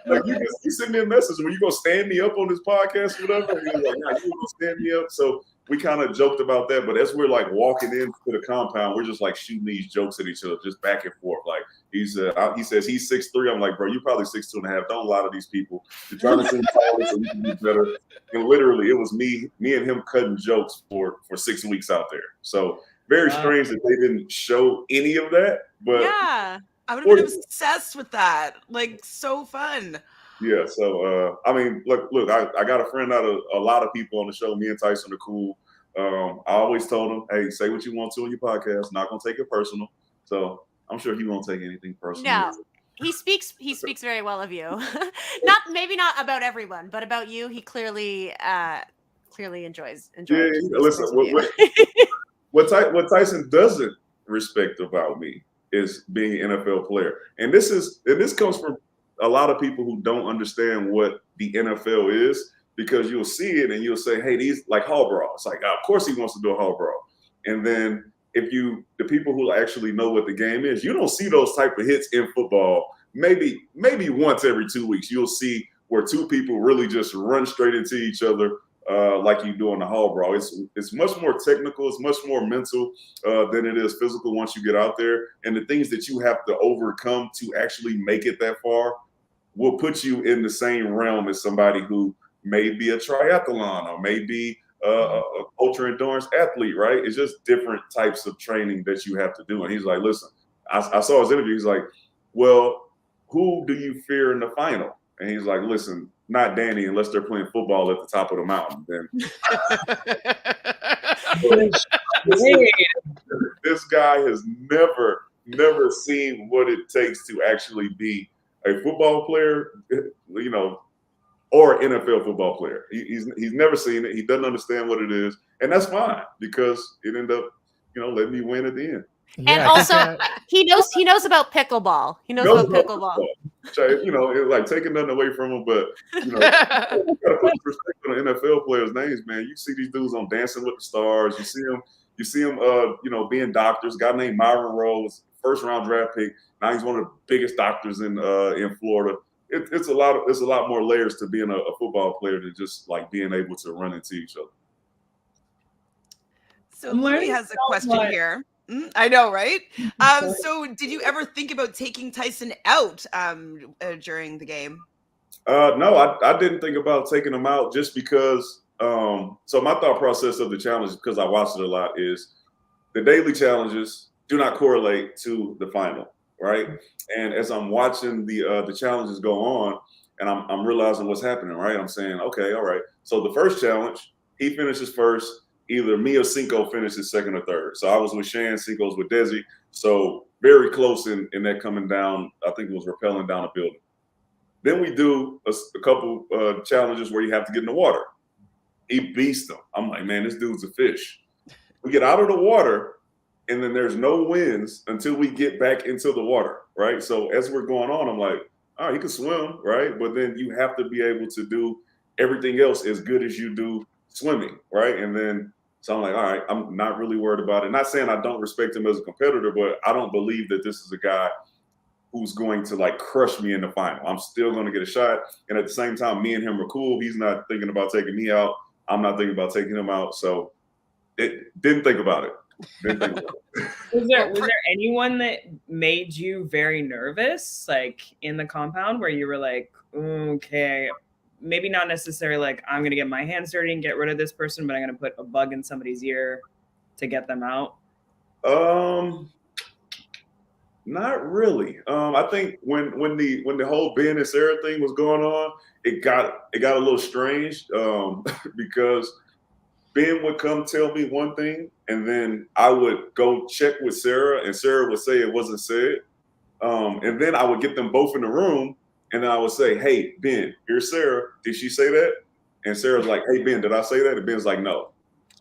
like you sent me a message. Were you gonna stand me up on this podcast or whatever? And he was like, nah, you gonna stand me up. So we kind of joked about that. But as we're like walking into the compound, we're just like shooting these jokes at each other, just back and forth. Like he says he's 6'3". I'm like, bro, you probably 6'2.5". Don't lie to these people. You're trying to seem taller so you can be better. And literally, it was me and him cutting jokes for 6 weeks out there. So very strange that they didn't show any of that. But yeah. I would have been obsessed with that. Like, so fun. Yeah. So, I mean, look, I got a friend out of a lot of people on the show. Me and Tyson are cool. I always told him, hey, say what you want to on your podcast. Not going to take it personal. So I'm sure he won't take anything personal. No. He speaks very well of you. Maybe not about everyone, but about you. He clearly enjoys. Yeah, listen, what Tyson doesn't respect about me is being an NFL player. And this comes from a lot of people who don't understand what the NFL is, because you'll see it and you'll say, hey, these like hall brawls. Like, of course he wants to do a hall brawl. And then the people who actually know what the game is, you don't see those type of hits in football. Maybe once every 2 weeks, you'll see where two people really just run straight into each other like you do in the hall brawl. It's much more technical. It's much more mental than it is physical once you get out there. And the things that you have to overcome to actually make it that far will put you in the same realm as somebody who may be a triathlon or maybe a ultra endurance athlete, right? It's just different types of training that you have to do. And he's like, listen, I saw his interview. He's like, well, who do you fear in the final? And he's like, listen, not Danny, unless they're playing football at the top of the mountain. Then this guy has never seen what it takes to actually be a football player, or NFL football player. He's never seen it. He doesn't understand what it is, and that's fine, because it ended up, letting me win at the end. And also, he knows about pickleball. He knows about pickleball. You know, it's like taking nothing away from him, but you know, you gotta put respect on the NFL players' names, man. You see these dudes on Dancing with the Stars. You see them, you know, being doctors. A guy named Myron Rose, first round draft pick. Now he's one of the biggest doctors in Florida. It's a lot more layers to being a football player than just like being able to run into each other. So Louis has a question here. I know, right? So did you ever think about taking Tyson out during the game? No, I didn't think about taking him out just because. So my thought process of the challenge, because I watched it a lot, is the daily challenges do not correlate to the final, right? And as I'm watching the challenges go on, and I'm realizing what's happening, right? I'm saying, okay, all right. So the first challenge, he finishes first. Either me or Cinco finishes second or third. So I was with Shan, Cinco's with Desi. So very close in that coming down. I think it was rappelling down a building. Then we do a couple challenges where you have to get in the water. He beats them. I'm like, man, this dude's a fish. We get out of the water, and then there's no winds until we get back into the water, right? So as we're going on, I'm like, all right, he can swim, right? But then you have to be able to do everything else as good as you do swimming, right? And then, so I'm like, all right, I'm not really worried about it. Not saying I don't respect him as a competitor, but I don't believe that this is a guy who's going to like crush me in the final. I'm still going to get a shot. And at the same time, me and him are cool. He's not thinking about taking me out. I'm not thinking about taking him out. So didn't think about it. Was there anyone that made you very nervous, like in the compound, where you were like, okay, maybe not necessarily like I'm gonna get my hands dirty and get rid of this person, but I'm gonna put a bug in somebody's ear to get them out? Not really. I think when the whole Ben and Sarah thing was going on, it got a little strange because Ben would come tell me one thing, and then I would go check with Sarah, and Sarah would say it wasn't said. And then I would get them both in the room, and then I would say, hey, Ben, here's Sarah. Did she say that? And Sarah's like, hey, Ben, did I say that? And Ben's like, no.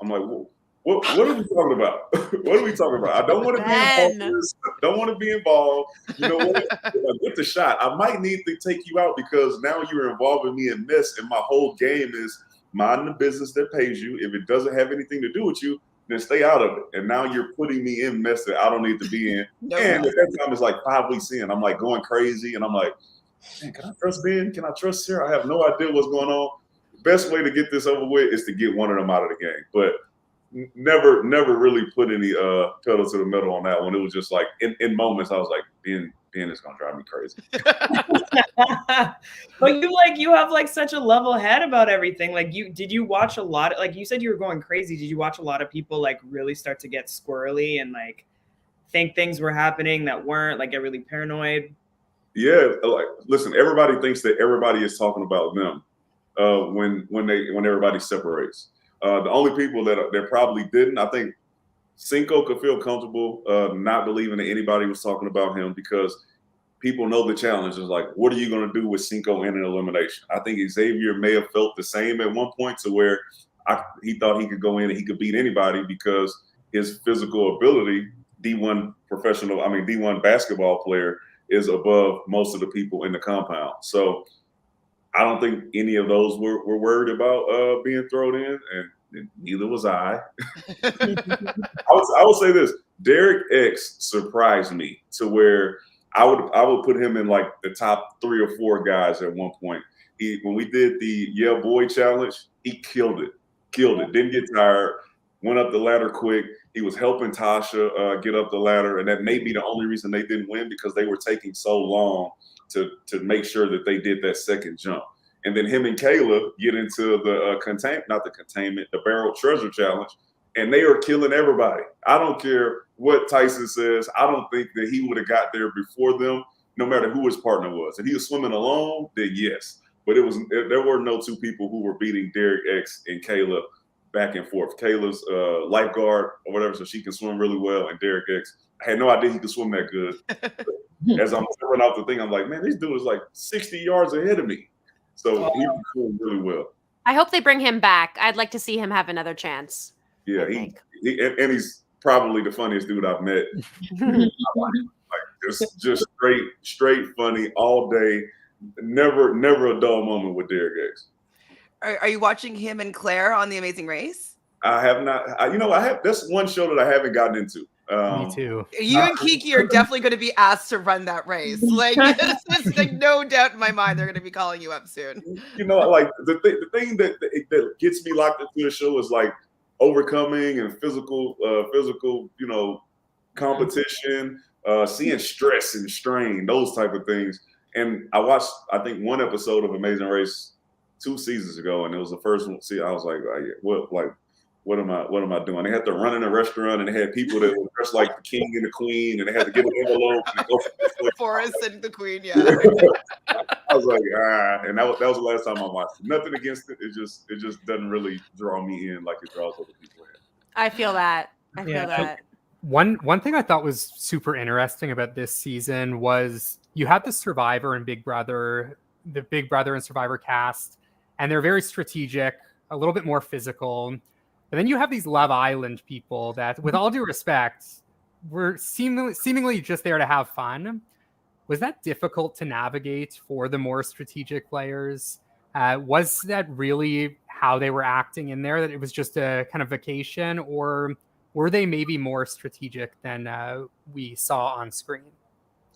I'm like, whoa. What are we talking about? What are we talking about? I don't want to be involved. Don't want to be involved. You know what? If I get the shot, I might need to take you out because now you're involving me in this, and my whole game is mind the business that pays you. If it doesn't have anything to do with you, then stay out of it. And now you're putting me in mess that I don't need to be in. And at that time, it's like 5 weeks in. I'm like going crazy, and I'm like, man, can I trust Ben? Can I trust Sarah? I have no idea what's going on. The best way to get this over with is to get one of them out of the game. But never really put any pedal to the metal on that one. It was just like in moments I was like, Ben is gonna drive me crazy. But you have like such a level head about everything. Like did you watch a lot, like you said you were going crazy. Did you watch a lot of people like really start to get squirrely and like think things were happening that weren't, like get really paranoid? Yeah, like listen, everybody thinks that everybody is talking about them when everybody separates. The only people that probably didn't, I think Cinco could feel comfortable not believing that anybody was talking about him because people know the challenge is like, what are you going to do with Cinco in an elimination? I think Xavier may have felt the same at one point to where he thought he could go in and he could beat anybody because his physical ability, D1 basketball player, is above most of the people in the compound. So I don't think any of those were worried about being thrown in, and neither was I. I would say this: Derek X surprised me to where I would put him in like the top 3 or 4 guys at one point. When we did the Yeah Boy challenge, he killed it. Didn't get tired. Went up the ladder quick. He was helping Tasha get up the ladder, and that may be the only reason they didn't win because they were taking so long to make sure that they did that second jump. And then him and Cayla get into the barrel treasure challenge, and they are killing everybody. I don't care what Tyson says. I don't think that he would have got there before them, no matter who his partner was. If he was swimming alone, then yes. But there were no 2 people who were beating Derek X and Cayla back and forth. Cayla's lifeguard or whatever, so she can swim really well, and Derek X, I had no idea he could swim that good. As I'm throwing out the thing, I'm like, man, this dude is like 60 yards ahead of me. So he was doing really well. I hope they bring him back. I'd like to see him have another chance. Yeah, he's probably the funniest dude I've met. Like just straight funny all day. Never a dull moment with Derek X. Are you watching him and Claire on The Amazing Race? I have not. That's one show that I haven't gotten into. Me too. You and Kiki are definitely going to be asked to run that race. Like, it's like no doubt in my mind they're going to be calling you up soon. Like the thing that gets me locked into the show is like overcoming and physical, competition, seeing stress and strain, those type of things. And I watched, I think, one episode of Amazing Race 2 seasons ago, and it was the first one. See, I was like, what am I doing? They had to run in a restaurant, and they had people that were dressed like the king and the queen, and they had to get an envelope and go. Forrest and the queen, yeah. I was like, and that was the last time I watched it. Nothing against it. It just doesn't really draw me in like it draws other people in. I feel that. I feel that. One thing I thought was super interesting about this season was you had the Survivor and Big Brother, the Big Brother and Survivor cast, and they're very strategic, a little bit more physical. But then you have these Love Island people that, with all due respect, were seemingly just there to have fun. Was that difficult to navigate for the more strategic players? Was that really how they were acting in there, that it was just a kind of vacation, or were they maybe more strategic than we saw on screen?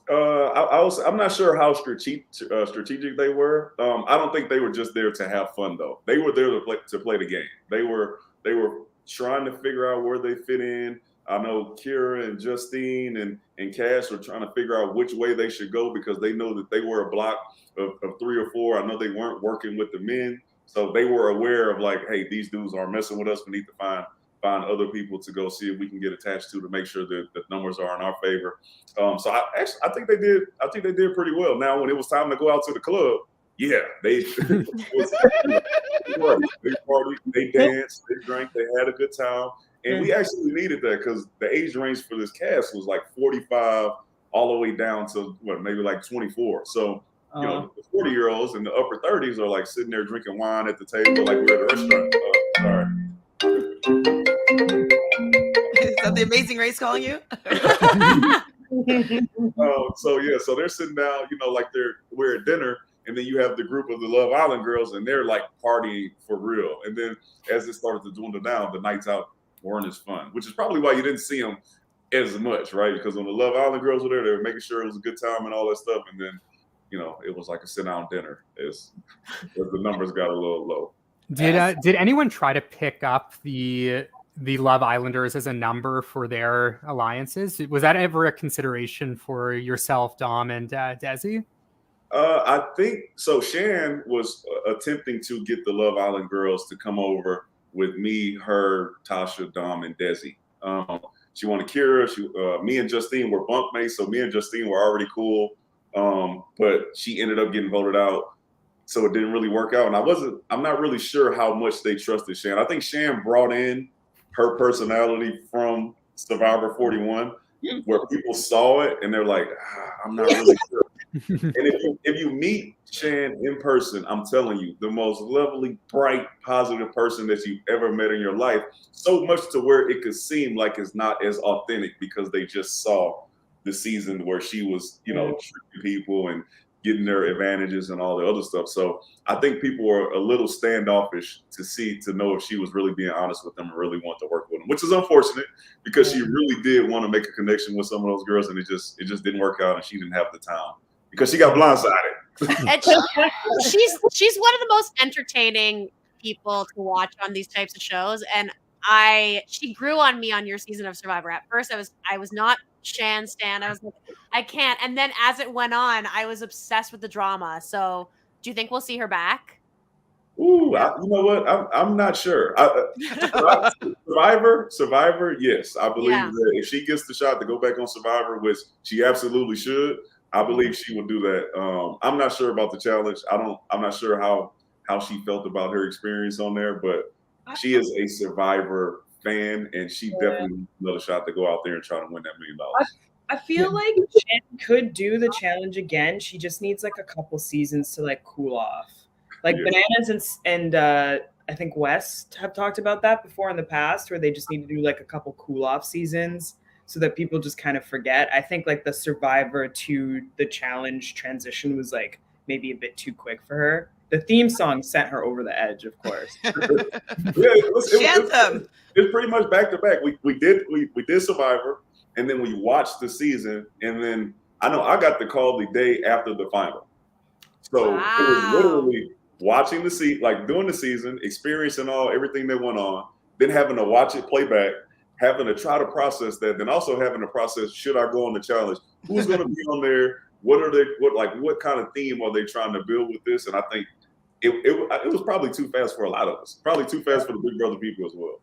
I'm not sure how strategic they were. I don't think they were just there to have fun, though. They were there to play the game. They were trying to figure out where they fit in. I know Kyra and Justine and Cash were trying to figure out which way they should go because they know that they were a block of 3 or 4. I know they weren't working with the men, so they were aware of like, hey, these dudes are messing with us. We need to find other people to go see if we can get attached to make sure that the numbers are in our favor. So I think they did. I think they did pretty well. Now, when it was time to go out to the club, yeah, they partied, they danced, they drank, they had a good time, and we actually needed that because the age range for this cast was like 45 all the way down to maybe like 24. So the 40-year-olds and the upper 30s are like sitting there drinking wine at the table like we're at a restaurant. Sorry. Is that The Amazing Race calling you? So they're sitting down, like we're at dinner, and then you have the group of the Love Island girls, and they're like partying for real. And then as it started to dwindle down, the nights out weren't as fun, which is probably why you didn't see them as much, right? Because when the Love Island girls were there, they were making sure it was a good time and all that stuff. And then, it was like a sit-down dinner as the numbers got a little low. Did anyone try to pick up the Love Islanders as a number for their alliances? Was that ever a consideration for yourself, Dom, and Desi? I think so. Shan was attempting to get the Love Island girls to come over with me, her, Tasha, Dom, and Desi. She wanted Kyra. Me and Justine were bunkmates, so me and Justine were already cool. But she ended up getting voted out, so it didn't really work out. And I'm not really sure how much they trusted Shan. I think Shan brought in her personality from Survivor 41, where people saw it and they're like, I'm not really sure. And if you meet Shan in person, I'm telling you, the most lovely, bright, positive person that you've ever met in your life, so much to where it could seem like it's not as authentic because they just saw the season where she was, treating people and getting their advantages and all the other stuff. So I think people were a little standoffish to know if she was really being honest with them and really want to work with them, which is unfortunate because she really did want to make a connection with some of those girls, and it just didn't work out, and she didn't have the time because she got blindsided. And she's one of the most entertaining people to watch on these types of shows, and she grew on me on your season of Survivor. At first, I was not Shan stan. I was like, I can't. And then as it went on, I was obsessed with the drama. So, do you think we'll see her back? Ooh, you know what? I'm not sure. Survivor, yes. I believe that if she gets the shot to go back on Survivor, which she absolutely should, I believe she will do that. I'm not sure about the challenge. I'm not sure how she felt about her experience on there, but she is a Survivor fan, and she definitely needs another shot to go out there and try to win that $1 million. I feel like Shan could do the challenge again. She just needs like a couple seasons to like cool off. Like Bananas and I think West have talked about that before in the past, where they just need to do like a couple cool off seasons so that people just kind of forget. I think like the Survivor to the challenge transition was like maybe a bit too quick for her. The theme song sent her over the edge, of course. It's pretty much back to back. We did Survivor, and then we watched the season, and then I know I got the call the day after the final. So It was literally watching doing the season, experiencing everything that went on, then having to watch it play back, having to try to process that, then also having to process, should I go on the challenge? Who's going to be on there? What kind of theme are they trying to build with this? And I think it was probably too fast for a lot of us. Probably too fast for the Big Brother people as well.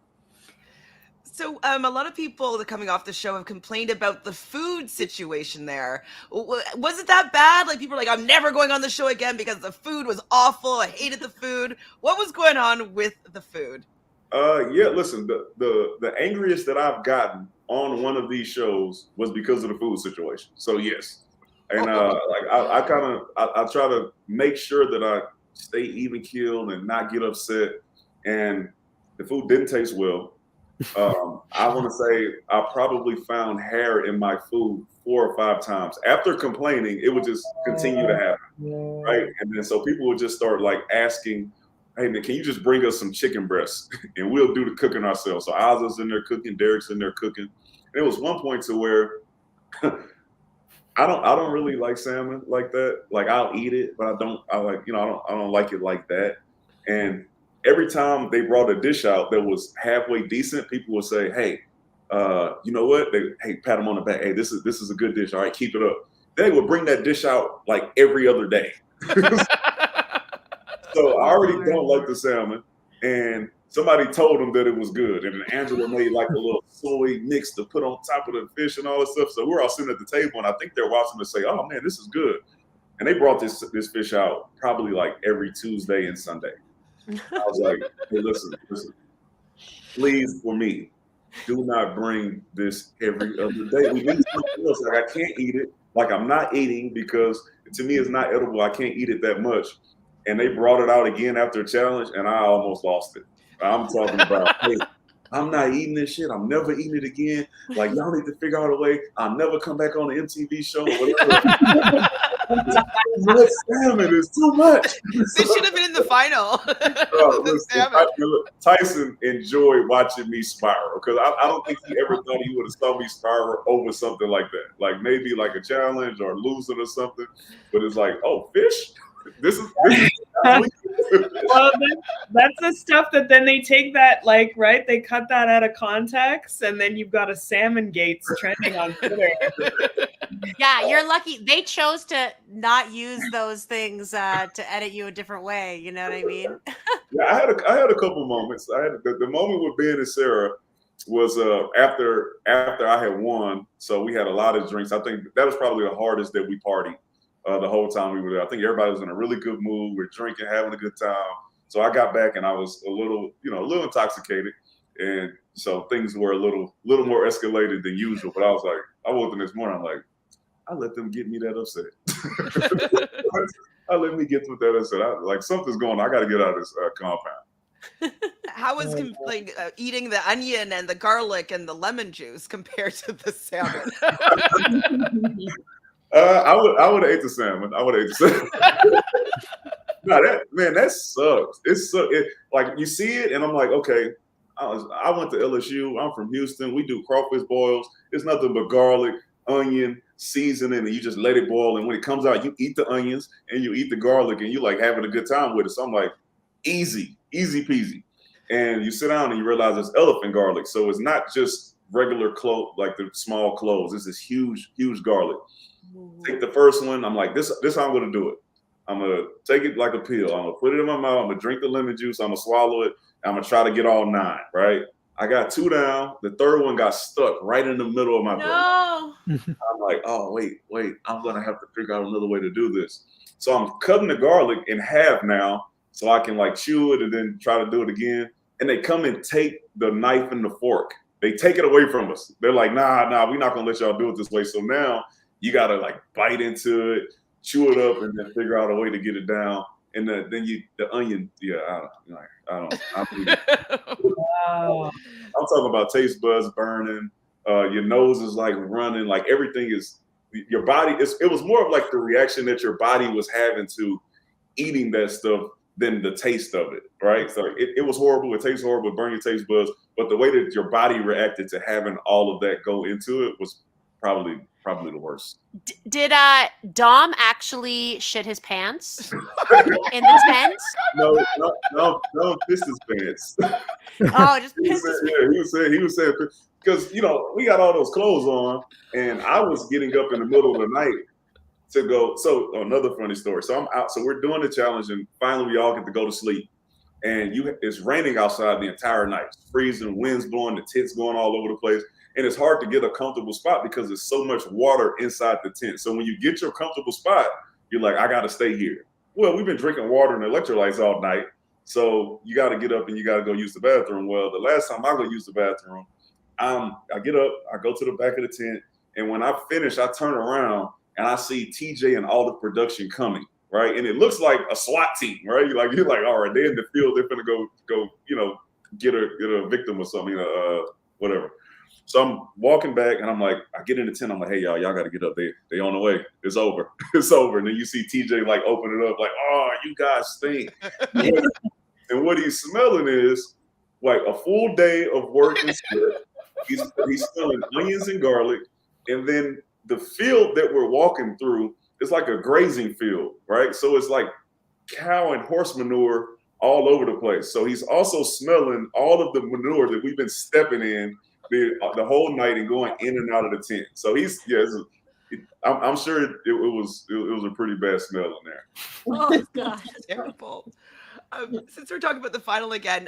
So a lot of people that are coming off the show have complained about the food situation there. Was it that bad? Like, people are like, I'm never going on the show again because the food was awful. I hated the food. What was going on with the food? Yeah, listen, the angriest that I've gotten on one of these shows was because of the food situation. So yes. And I try to make sure that I stay even keeled and not get upset. And the food didn't taste well. I want to say I probably found hair in my food 4 or 5 times. After complaining, it would just continue to happen, right? And then so people would just start like asking, hey man, can you just bring us some chicken breasts and we'll do the cooking ourselves. So Azah's in there cooking, Derek's in there cooking. And it was one point to where I don't really like salmon like that. Like, I'll eat it, but I don't like it like that. And every time they brought a dish out that was halfway decent, people would say, hey, you know what? Hey, pat them on the back. Hey, this is a good dish. All right, keep it up. They would bring that dish out like every other day. So I already don't like the salmon. And somebody told them that it was good. And then Angela made like a little soy mix to put on top of the fish and all this stuff. So we're all sitting at the table, and I think they're watching us say, oh man, this is good. And they brought this fish out probably like every Tuesday and Sunday. I was like, hey, listen, please, for me, do not bring this every other day. We need something else. Like, I can't eat it. Like, I'm not eating because to me it's not edible. I can't eat it that much. And they brought it out again after a challenge, and I almost lost it. I'm talking about, hey, I'm not eating this shit. I'm never eating it again. Like, y'all need to figure out a way. I'll never come back on an MTV show or whatever. Salmon is too much. They should have been in the final. Tyson enjoyed watching me spiral because I don't think he ever thought he would have saw me spiral over something like that. Like maybe like a challenge or losing or something. But it's like, oh, fish? This is well, that's the stuff that then they take that, like, right? They cut that out of context, and then you've got a Salmon Gates trending on Twitter. Yeah, you're lucky. They chose to not use those things to edit you a different way. You know what I mean? Yeah, I had a couple moments. I had the moment with Ben and Sarah was after I had won. So we had a lot of drinks. I think that was probably the hardest that we partied. The whole time we were there. I think everybody was in a really good mood. We're drinking, having a good time. So I got back and I was a little intoxicated. And so things were a little more escalated than usual. But I was like, I woke up the next morning, I'm like, I let them get me that upset. I let me get with that upset. Like, something's going on. I got to get out of this compound. How was eating the onion and the garlic and the lemon juice compared to the salmon? I would have ate the salmon. No, that sucks. Like, you see it, and I'm like, okay. I went to LSU. I'm from Houston. We do crawfish boils. It's nothing but garlic, onion, seasoning, and you just let it boil. And when it comes out, you eat the onions and you eat the garlic, and you like having a good time with it. So I'm like, easy peasy. And you sit down and you realize it's elephant garlic. So it's not just regular clove, like the small cloves. It's this huge garlic. Take the first one. I'm like, this how I'm gonna do it. I'm gonna take it like a pill. I'm gonna put it in my mouth. I'm gonna drink the lemon juice. I'm gonna swallow it. I'm gonna try to get all 9. Right. I got 2 down. The third one got stuck right in the middle of my throat. I'm like, oh wait. I'm gonna have to figure out another way to do this. So I'm cutting the garlic in half now, so I can like chew it and then try to do it again. And they come and take the knife and the fork. They take it away from us. They're like, nah, we're not gonna let y'all do it this way. So now you gotta like bite into it, chew it up, and then figure out a way to get it down. And then the onion, yeah, I don't. Wow. I'm talking about taste buds burning. Your nose is like running, like everything is your body. It was more of like the reaction that your body was having to eating that stuff than the taste of it, right? So it was horrible. It tastes horrible. It burned your taste buds. But the way that your body reacted to having all of that go into it was probably the worst. Did Dom actually shit his pants in the tent? No, pissed his pants. Oh, just pissed his pants. He was saying, because we got all those clothes on, and I was getting up in the middle of the night to go. So another funny story. So I'm out. So we're doing the challenge, and finally we all get to go to sleep. And it's raining outside the entire night. It's freezing, winds blowing, the tent's going all over the place. And it's hard to get a comfortable spot because there's so much water inside the tent. So when you get your comfortable spot, you're like, I got to stay here. Well, we've been drinking water and electrolytes all night. So you got to get up and you got to go use the bathroom. Well, the last time I go use the bathroom, I get up, I go to the back of the tent. And when I finish, I turn around and I see TJ and all the production coming, right? And it looks like a SWAT team, right? You're like, all right, they're in the field. They're going to go, get a victim or something, whatever. So I'm walking back and I'm like, I get in the tent. I'm like, hey, y'all got to get up. They on the way. It's over. It's over. And then you see TJ like open it up like, oh, you guys stink. And what he's smelling is like a full day of work and sweat. He's smelling onions and garlic. And then the field that we're walking through is like a grazing field, right? So it's like cow and horse manure all over the place. So he's also smelling all of the manure that we've been stepping in the whole night and going in and out of the tent. So I'm sure it was a pretty bad smell in there. Oh God, terrible. Since we're talking about the final again,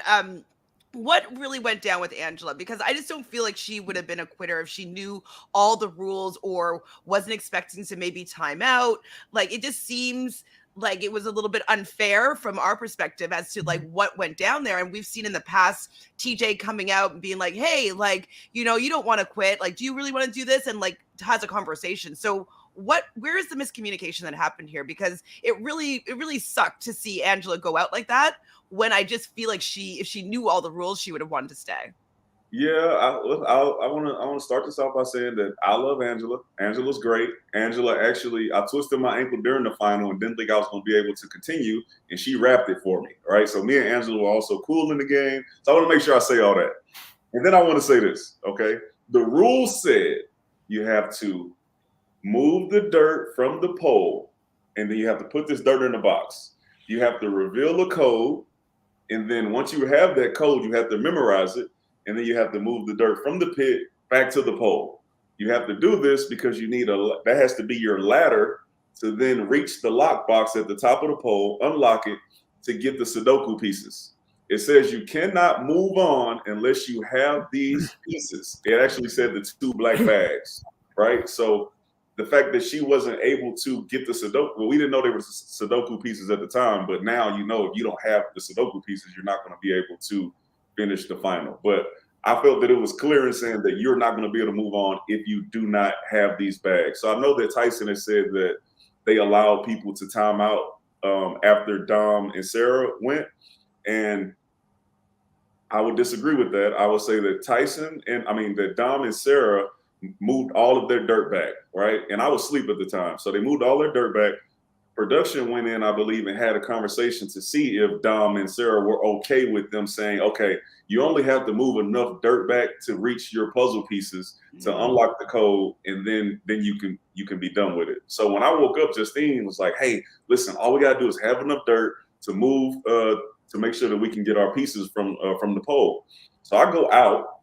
what really went down with Angela? Because I just don't feel like she would have been a quitter if she knew all the rules or wasn't expecting to maybe time out. Like, it just seems like it was a little bit unfair from our perspective as to like what went down there. And we've seen in the past TJ coming out and being like, hey, like, you don't want to quit. Like, do you really want to do this? And like has a conversation. So where is the miscommunication that happened here? Because it really sucked to see Angela go out like that when I just feel like if she knew all the rules, she would have wanted to stay. Yeah, I want to start this off by saying that I love Angela. Angela's great. Angela actually, I twisted my ankle during the final and didn't think I was going to be able to continue, and she wrapped it for me, right? So me and Angela were also cool in the game. So I want to make sure I say all that. And then I want to say this, okay? The rules said you have to move the dirt from the pole, and then you have to put this dirt in the box. You have to reveal a code, and then once you have that code, you have to memorize it. And then you have to move the dirt from the pit back to the pole. You have to do this because you need that has to be your ladder to then reach the lock box at the top of the pole, unlock it to get the Sudoku pieces. It says you cannot move on unless you have these pieces. It actually said the 2 black bags, right? So the fact that she wasn't able to get the Sudoku, well, we didn't know there were Sudoku pieces at the time, but now if you don't have the Sudoku pieces, you're not going to be able to finish the final. But I felt that it was clear in saying that you're not going to be able to move on if you do not have these bags. So I know that Tyson has said that they allow people to time out after Dom and Sarah went. And I would disagree with that. I would say that that Dom and Sarah moved all of their dirt back, right? And I was asleep at the time. So they moved all their dirt back. Production went in, I believe, and had a conversation to see if Dom and Sarah were okay with them saying, okay, you only have to move enough dirt back to reach your puzzle pieces to unlock the code, and then you can be done with it. So when I woke up, Justine was like, hey, listen, all we got to do is have enough dirt to move to make sure that we can get our pieces from the pole. So I go out,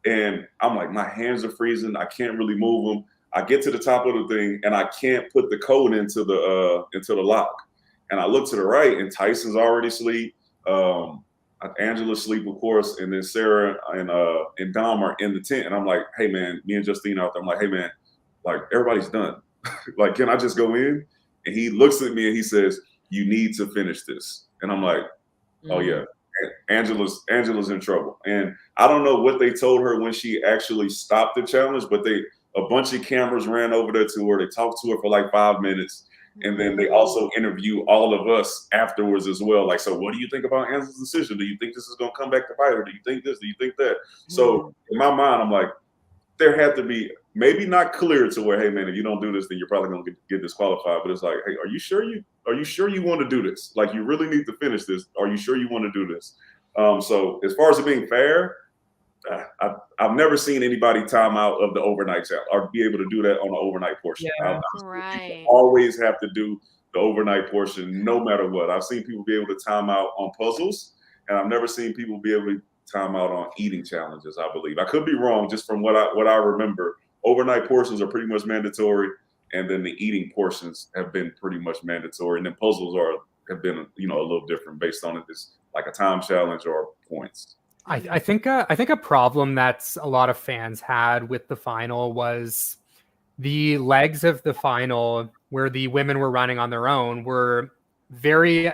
and I'm like, my hands are freezing. I can't really move them. I get to the top of the thing and I can't put the code into the lock. And I look to the right and Tyson's already asleep. Angela's asleep, of course, and then Sarah and Dom are in the tent. And I'm like, hey man, me and Justine out there. I'm like, hey man, like everybody's done. Like, can I just go in? And he looks at me and he says, you need to finish this. And I'm like, oh yeah, Angela's in trouble. And I don't know what they told her when she actually stopped the challenge, but a bunch of cameras ran over there to her. They talked to her for like 5 minutes. And then they also interview all of us afterwards as well. Like, so what do you think about Angela's decision? Do you think this is going to come back to bite her? Do you think this? Do you think that? So in my mind, I'm like, there had to be maybe not clear to where, hey man, if you don't do this, then you're probably gonna get disqualified. But it's like, hey, are you sure you want to do this? Like, you really need to finish this. Are you sure you want to do this? So as far as it being fair, I've never seen anybody time out of the overnight challenge or be able to do that on the overnight portion. Yeah. Right. Always have to do the overnight portion no matter what. I've seen people be able to time out on puzzles, and I've never seen people be able to time out on eating challenges, I believe. I could be wrong, just from what I remember. Overnight portions are pretty much mandatory, and then the eating portions have been pretty much mandatory, and then puzzles have been a little different based on if it's like a time challenge or points. I think a problem that a lot of fans had with the final was the legs of the final where the women were running on their own were very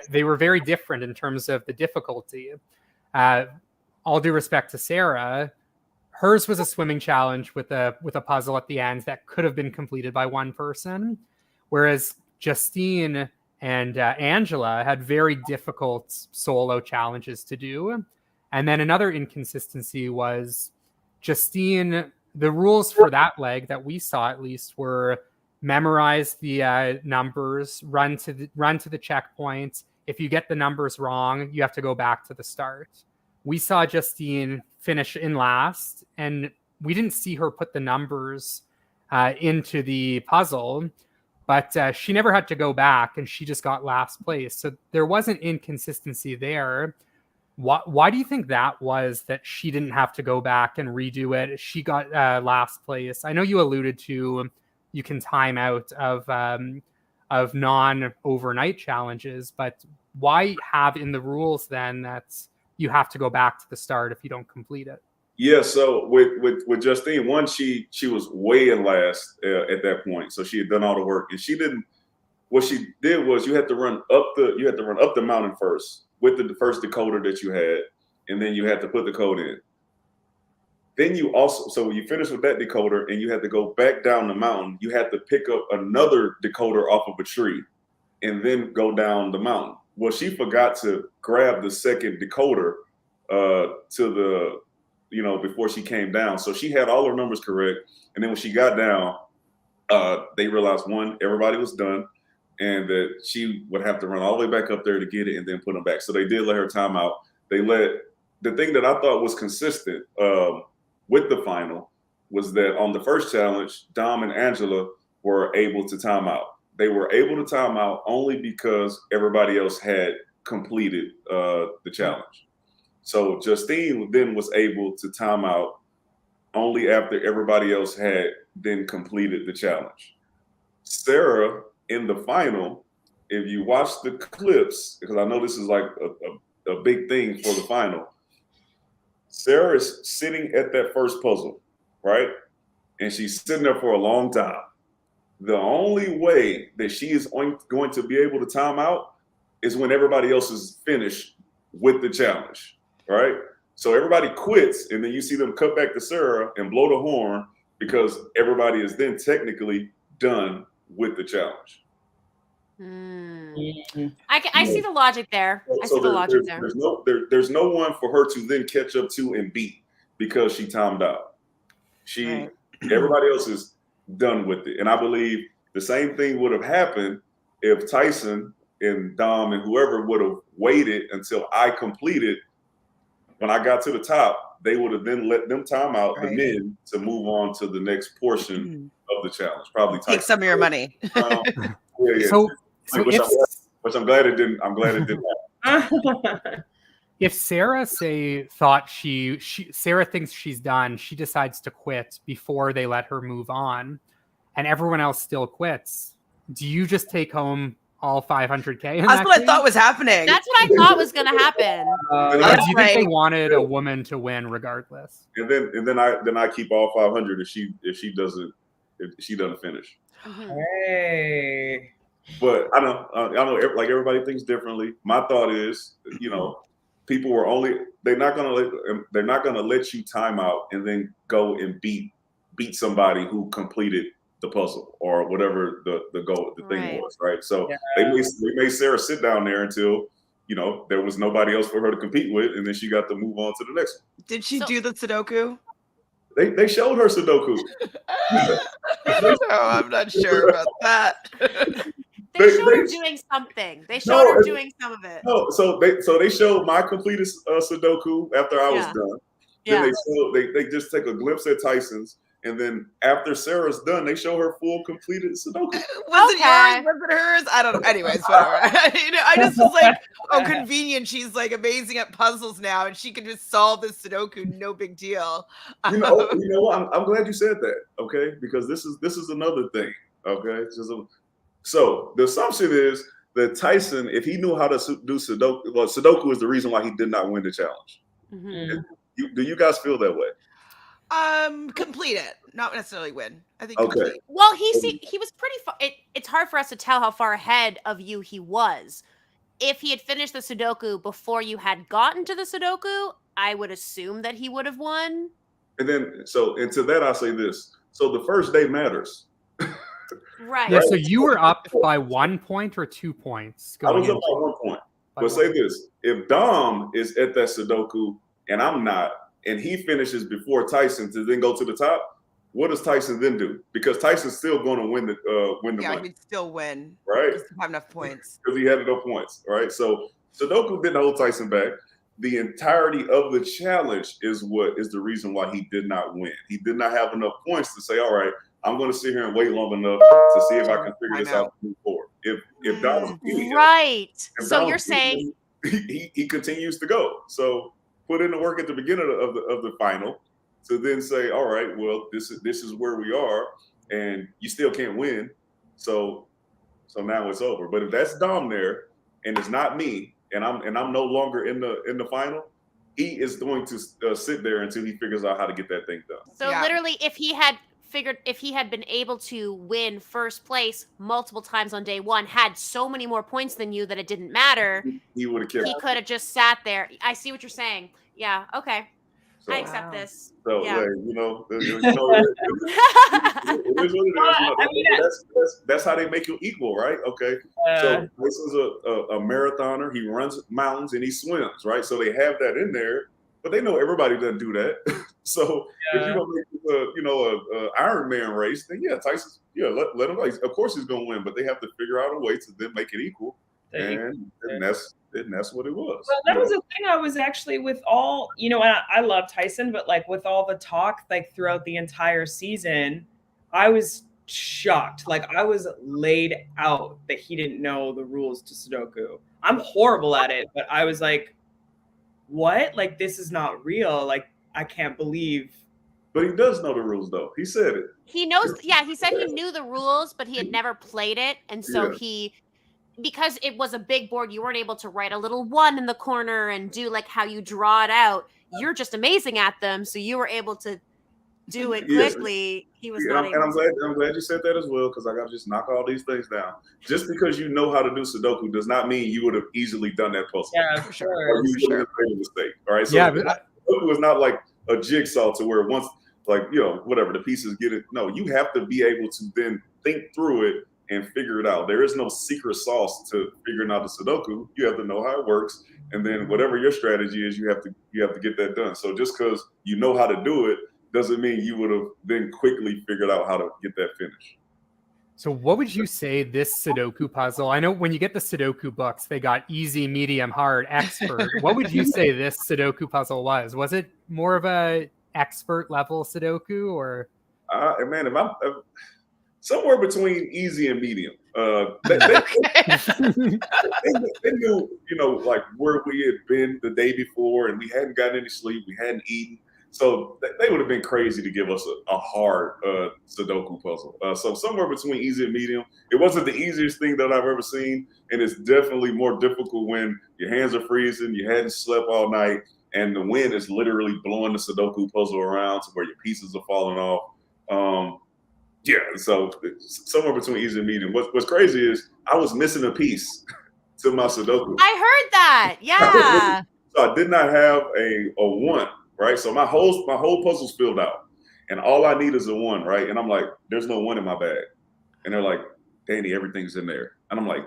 different in terms of the difficulty. All due respect to Sarah, hers was a swimming challenge with a puzzle at the end that could have been completed by one person, whereas Justine and Angela had very difficult solo challenges to do. And then another inconsistency was Justine, the rules for that leg that we saw at least were memorize the numbers, run to the checkpoint. If you get the numbers wrong, you have to go back to the start. We saw Justine finish in last, and we didn't see her put the numbers into the puzzle, but she never had to go back, and she just got last place. So there was an inconsistency there. Why do you think that was, that she didn't have to go back and redo it? She got last place. I know you alluded to you can time out of non-overnight challenges, but why have in the rules then that you have to go back to the start if you don't complete it? Yeah, so with Justine, one, she was way in last at that point, so she had done all the work, and she didn't. What she did was you had to run up the mountain first with the first decoder that you had, and then you had to put the code in. Then so when you finish with that decoder and you had to go back down the mountain, you had to pick up another decoder off of a tree and then go down the mountain. Well, she forgot to grab the second decoder before she came down. So she had all her numbers correct. And then when she got down, they realized, one, everybody was done, and that she would have to run all the way back up there to get it and then put them back. So they did let her time out. The thing that I thought was consistent with the final was that on the first challenge, Dom and Angela were able to time out. They were able to time out only because everybody else had completed the challenge. So Justine then was able to time out only after everybody else had then completed the challenge. Sarah, in the final, if you watch the clips, because I know this is like a big thing for the final, Sarah is sitting at that first puzzle, right? And she's sitting there for a long time. The only way that she is going to be able to time out is when everybody else is finished with the challenge, right? So everybody quits, and then you see them cut back to Sarah and blow the horn because everybody is then technically done with the challenge. I see the logic there. There's no one for her to then catch up to and beat because she timed out. Everybody else is done with it. And I believe the same thing would have happened if Tyson and Dom and whoever would have waited until I completed. When I got to the top, they would have then let them time out the men to move on to the next portion of the challenge. Probably take some of your money. Which I'm glad it didn't. I'm glad it didn't happen. If Sarah thought Sarah thinks she's done, she decides to quit before they let her move on, and everyone else still quits, do you just take home all 500K? That's what I thought was happening. That's what I thought was going to happen. Do you think they wanted a woman to win regardless? And then I keep all 500 if she doesn't finish. Hey. But I know like everybody thinks differently. My thought is, people were they're not gonna let you time out and then go and beat somebody who completed the puzzle or whatever the thing was, right? So they made Sarah sit down there until there was nobody else for her to compete with, and then she got to move on to the next one. Did she do the Sudoku? They showed her Sudoku. I don't know. I'm not sure about that. They showed her doing something. They showed her doing some of it. No, so they showed my completed Sudoku after I was done. Then they just take a glimpse at Tyson's, and then after Sarah's done, they show her full completed Sudoku. Was it yours? Was it hers? I don't know. Anyways, whatever. I just was like, oh, convenient. She's like amazing at puzzles now, and she can just solve this Sudoku. No big deal. You know, I'm glad you said that. Okay, because this is another thing. Okay, so the assumption is that Tyson, if he knew how to do Sudoku, well, Sudoku is the reason why he did not win the challenge. Mm-hmm. Do you guys feel that way? Complete it, not necessarily win. I think. Okay. Complete. Well, he was pretty far. It's hard for us to tell how far ahead of you he was. If he had finished the Sudoku before you had gotten to the Sudoku, I would assume that he would have won. And then, and to that, I say this. So the first day matters. Right. Yeah, so you were up by 1 point or 2 points? I was up by 1 point. But say this, if Dom is at that Sudoku and I'm not, and he finishes before Tyson to then go to the top, what does Tyson then do? Because Tyson's still going to win the Yeah, money. he'd still win. Right? He doesn't have enough points. Because he had enough points, right? So Sudoku didn't hold Tyson back. The entirety of the challenge is the reason why he did not win. He did not have enough points to say, all right, I'm going to sit here and wait long enough to see if I can figure this out and move forward. If Dom's right. So you're saying he continues to go. So put in the work at the beginning of the final to then say, all right, well, this is where we are, and you still can't win. So now it's over. But if that's Dom there and it's not me, and I'm no longer in the final, he is going to sit there until he figures out how to get that thing done. So literally, if he had been able to win first place multiple times on day one, had so many more points than you that it didn't matter, he would have kept. He could have just sat there. I see what you're saying. Yeah. Okay. So, I accept this. So yeah. That's how they make you equal, right? Okay. So this is a marathoner. He runs mountains and he swims, right? So they have that in there, but they know everybody doesn't do that. So if you don't make a Ironman race, then Tyson, let him. Of course he's gonna win, but they have to figure out a way to then make it equal, and that's what it was. Well, that was the thing. I was actually with all, and I love Tyson, but like with all the talk like throughout the entire season, I was shocked. Like I was laid out that he didn't know the rules to Sudoku. I'm horrible at it, but I was like, what? Like this is not real. Like I can't believe. But he does know the rules, though. He said it. He knows. Yeah, he said he knew the rules, but he had never played it, and so because it was a big board, you weren't able to write a little 1 in the corner and do like how you draw it out. You're just amazing at them, so you were able to do it quickly. He was not able. And I'm glad you said that as well, because I got to just knock all these things down. Just because you know how to do Sudoku does not mean you would have easily done that puzzle. Yeah, for sure. Or you would have made a mistake. All right. So Sudoku is not like a jigsaw to where once, like, whatever, the pieces get it. No, you have to be able to then think through it and figure it out. There is no secret sauce to figuring out the Sudoku. You have to know how it works, and then whatever your strategy is, you have to get that done. So just because you know how to do it doesn't mean you would have then quickly figured out how to get that finished. So what would you say this Sudoku puzzle? I know when you get the Sudoku books, they got easy, medium, hard, expert. What would you say this Sudoku puzzle was? Was it more of a expert level Sudoku, or? Man, if I'm somewhere between easy and medium. They knew, like where we had been the day before, and we hadn't gotten any sleep, we hadn't eaten. So they would have been crazy to give us a hard Sudoku puzzle. So somewhere between easy and medium. It wasn't the easiest thing that I've ever seen, and it's definitely more difficult when your hands are freezing, you hadn't slept all night, and the wind is literally blowing the Sudoku puzzle around to where your pieces are falling off. So somewhere between easy and medium. What's crazy is I was missing a piece to my Sudoku. I heard that. Yeah. So I did not have a 1, right? So my whole puzzle's filled out, and all I need is a 1, right? And I'm like, there's no 1 in my bag. And they're like, Danny, everything's in there. And I'm like,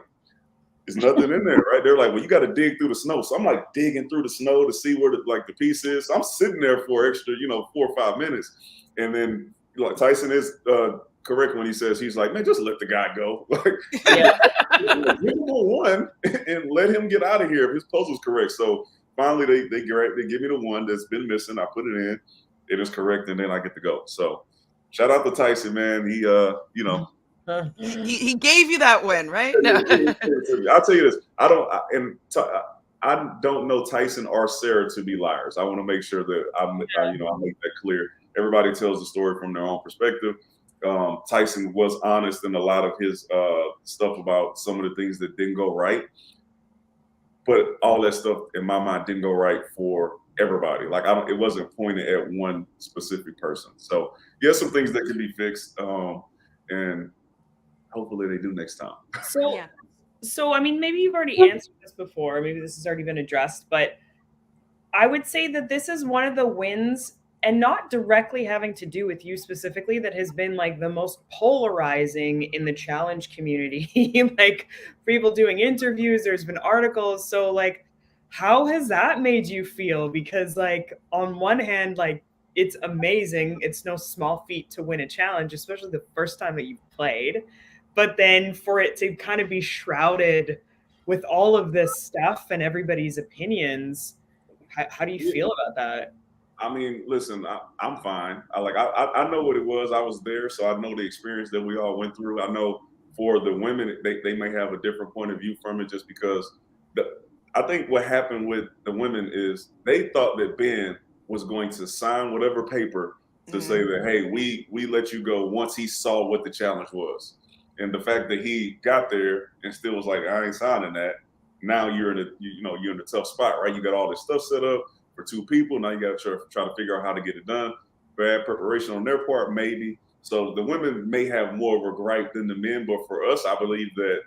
There's nothing in there, right? They're like, well, you got to dig through the snow. So I'm like digging through the snow to see where the piece is. So I'm sitting there for extra, 4 or 5 minutes. And then like Tyson is correct when he says, he's like, man, just let the guy go. Like, give him a one and let him get out of here if his puzzle's correct. So finally they give me the one that's been missing. I put it in, it is correct, and then I get to go. So shout out to Tyson, man. He he gave you that win, right? No. I'll tell you this. I don't know Tyson or Sarah to be liars. I want to make sure that I make that clear. Everybody tells the story from their own perspective. Tyson was honest in a lot of his stuff about some of the things that didn't go right, but all that stuff in my mind didn't go right for everybody. Like it wasn't pointed at one specific person. So yes, some things that can be fixed, and hopefully they do next time. So I mean, maybe you've already answered this before. Maybe this has already been addressed, but I would say that this is one of the wins, and not directly having to do with you specifically, that has been like the most polarizing in the challenge community. Like people doing interviews, there's been articles. So like, how has that made you feel? Because like on one hand, like it's amazing. It's no small feat to win a challenge, especially the first time that you've played. But then for it to kind of be shrouded with all of this stuff and everybody's opinions, how do you feel about that? I mean, listen, I'm fine. I know what it was. I was there, so I know the experience that we all went through. I know for the women, they may have a different point of view from it, just because I think what happened with the women is they thought that Ben was going to sign whatever paper to say that, hey, we let you go once he saw what the challenge was. And the fact that he got there and still was like, I ain't signing that. Now you're in a tough spot, right? You got all this stuff set up for 2 people. Now you got to try to figure out how to get it done. Bad preparation on their part, maybe. So the women may have more of a gripe than the men, but for us, I believe that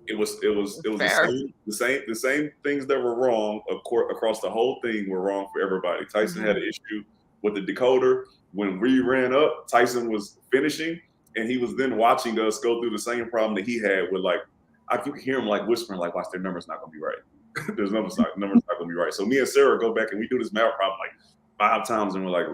it was the same things that were wrong across the whole thing were wrong for everybody. Tyson had an issue with the decoder. When we ran up, Tyson was finishing, and he was then watching us go through the same problem that he had with, like, I could hear him like whispering, like, watch, their number's not gonna be right. There's number's not gonna be right. So me and Sarah go back and we do this math problem like 5 times, and we're like,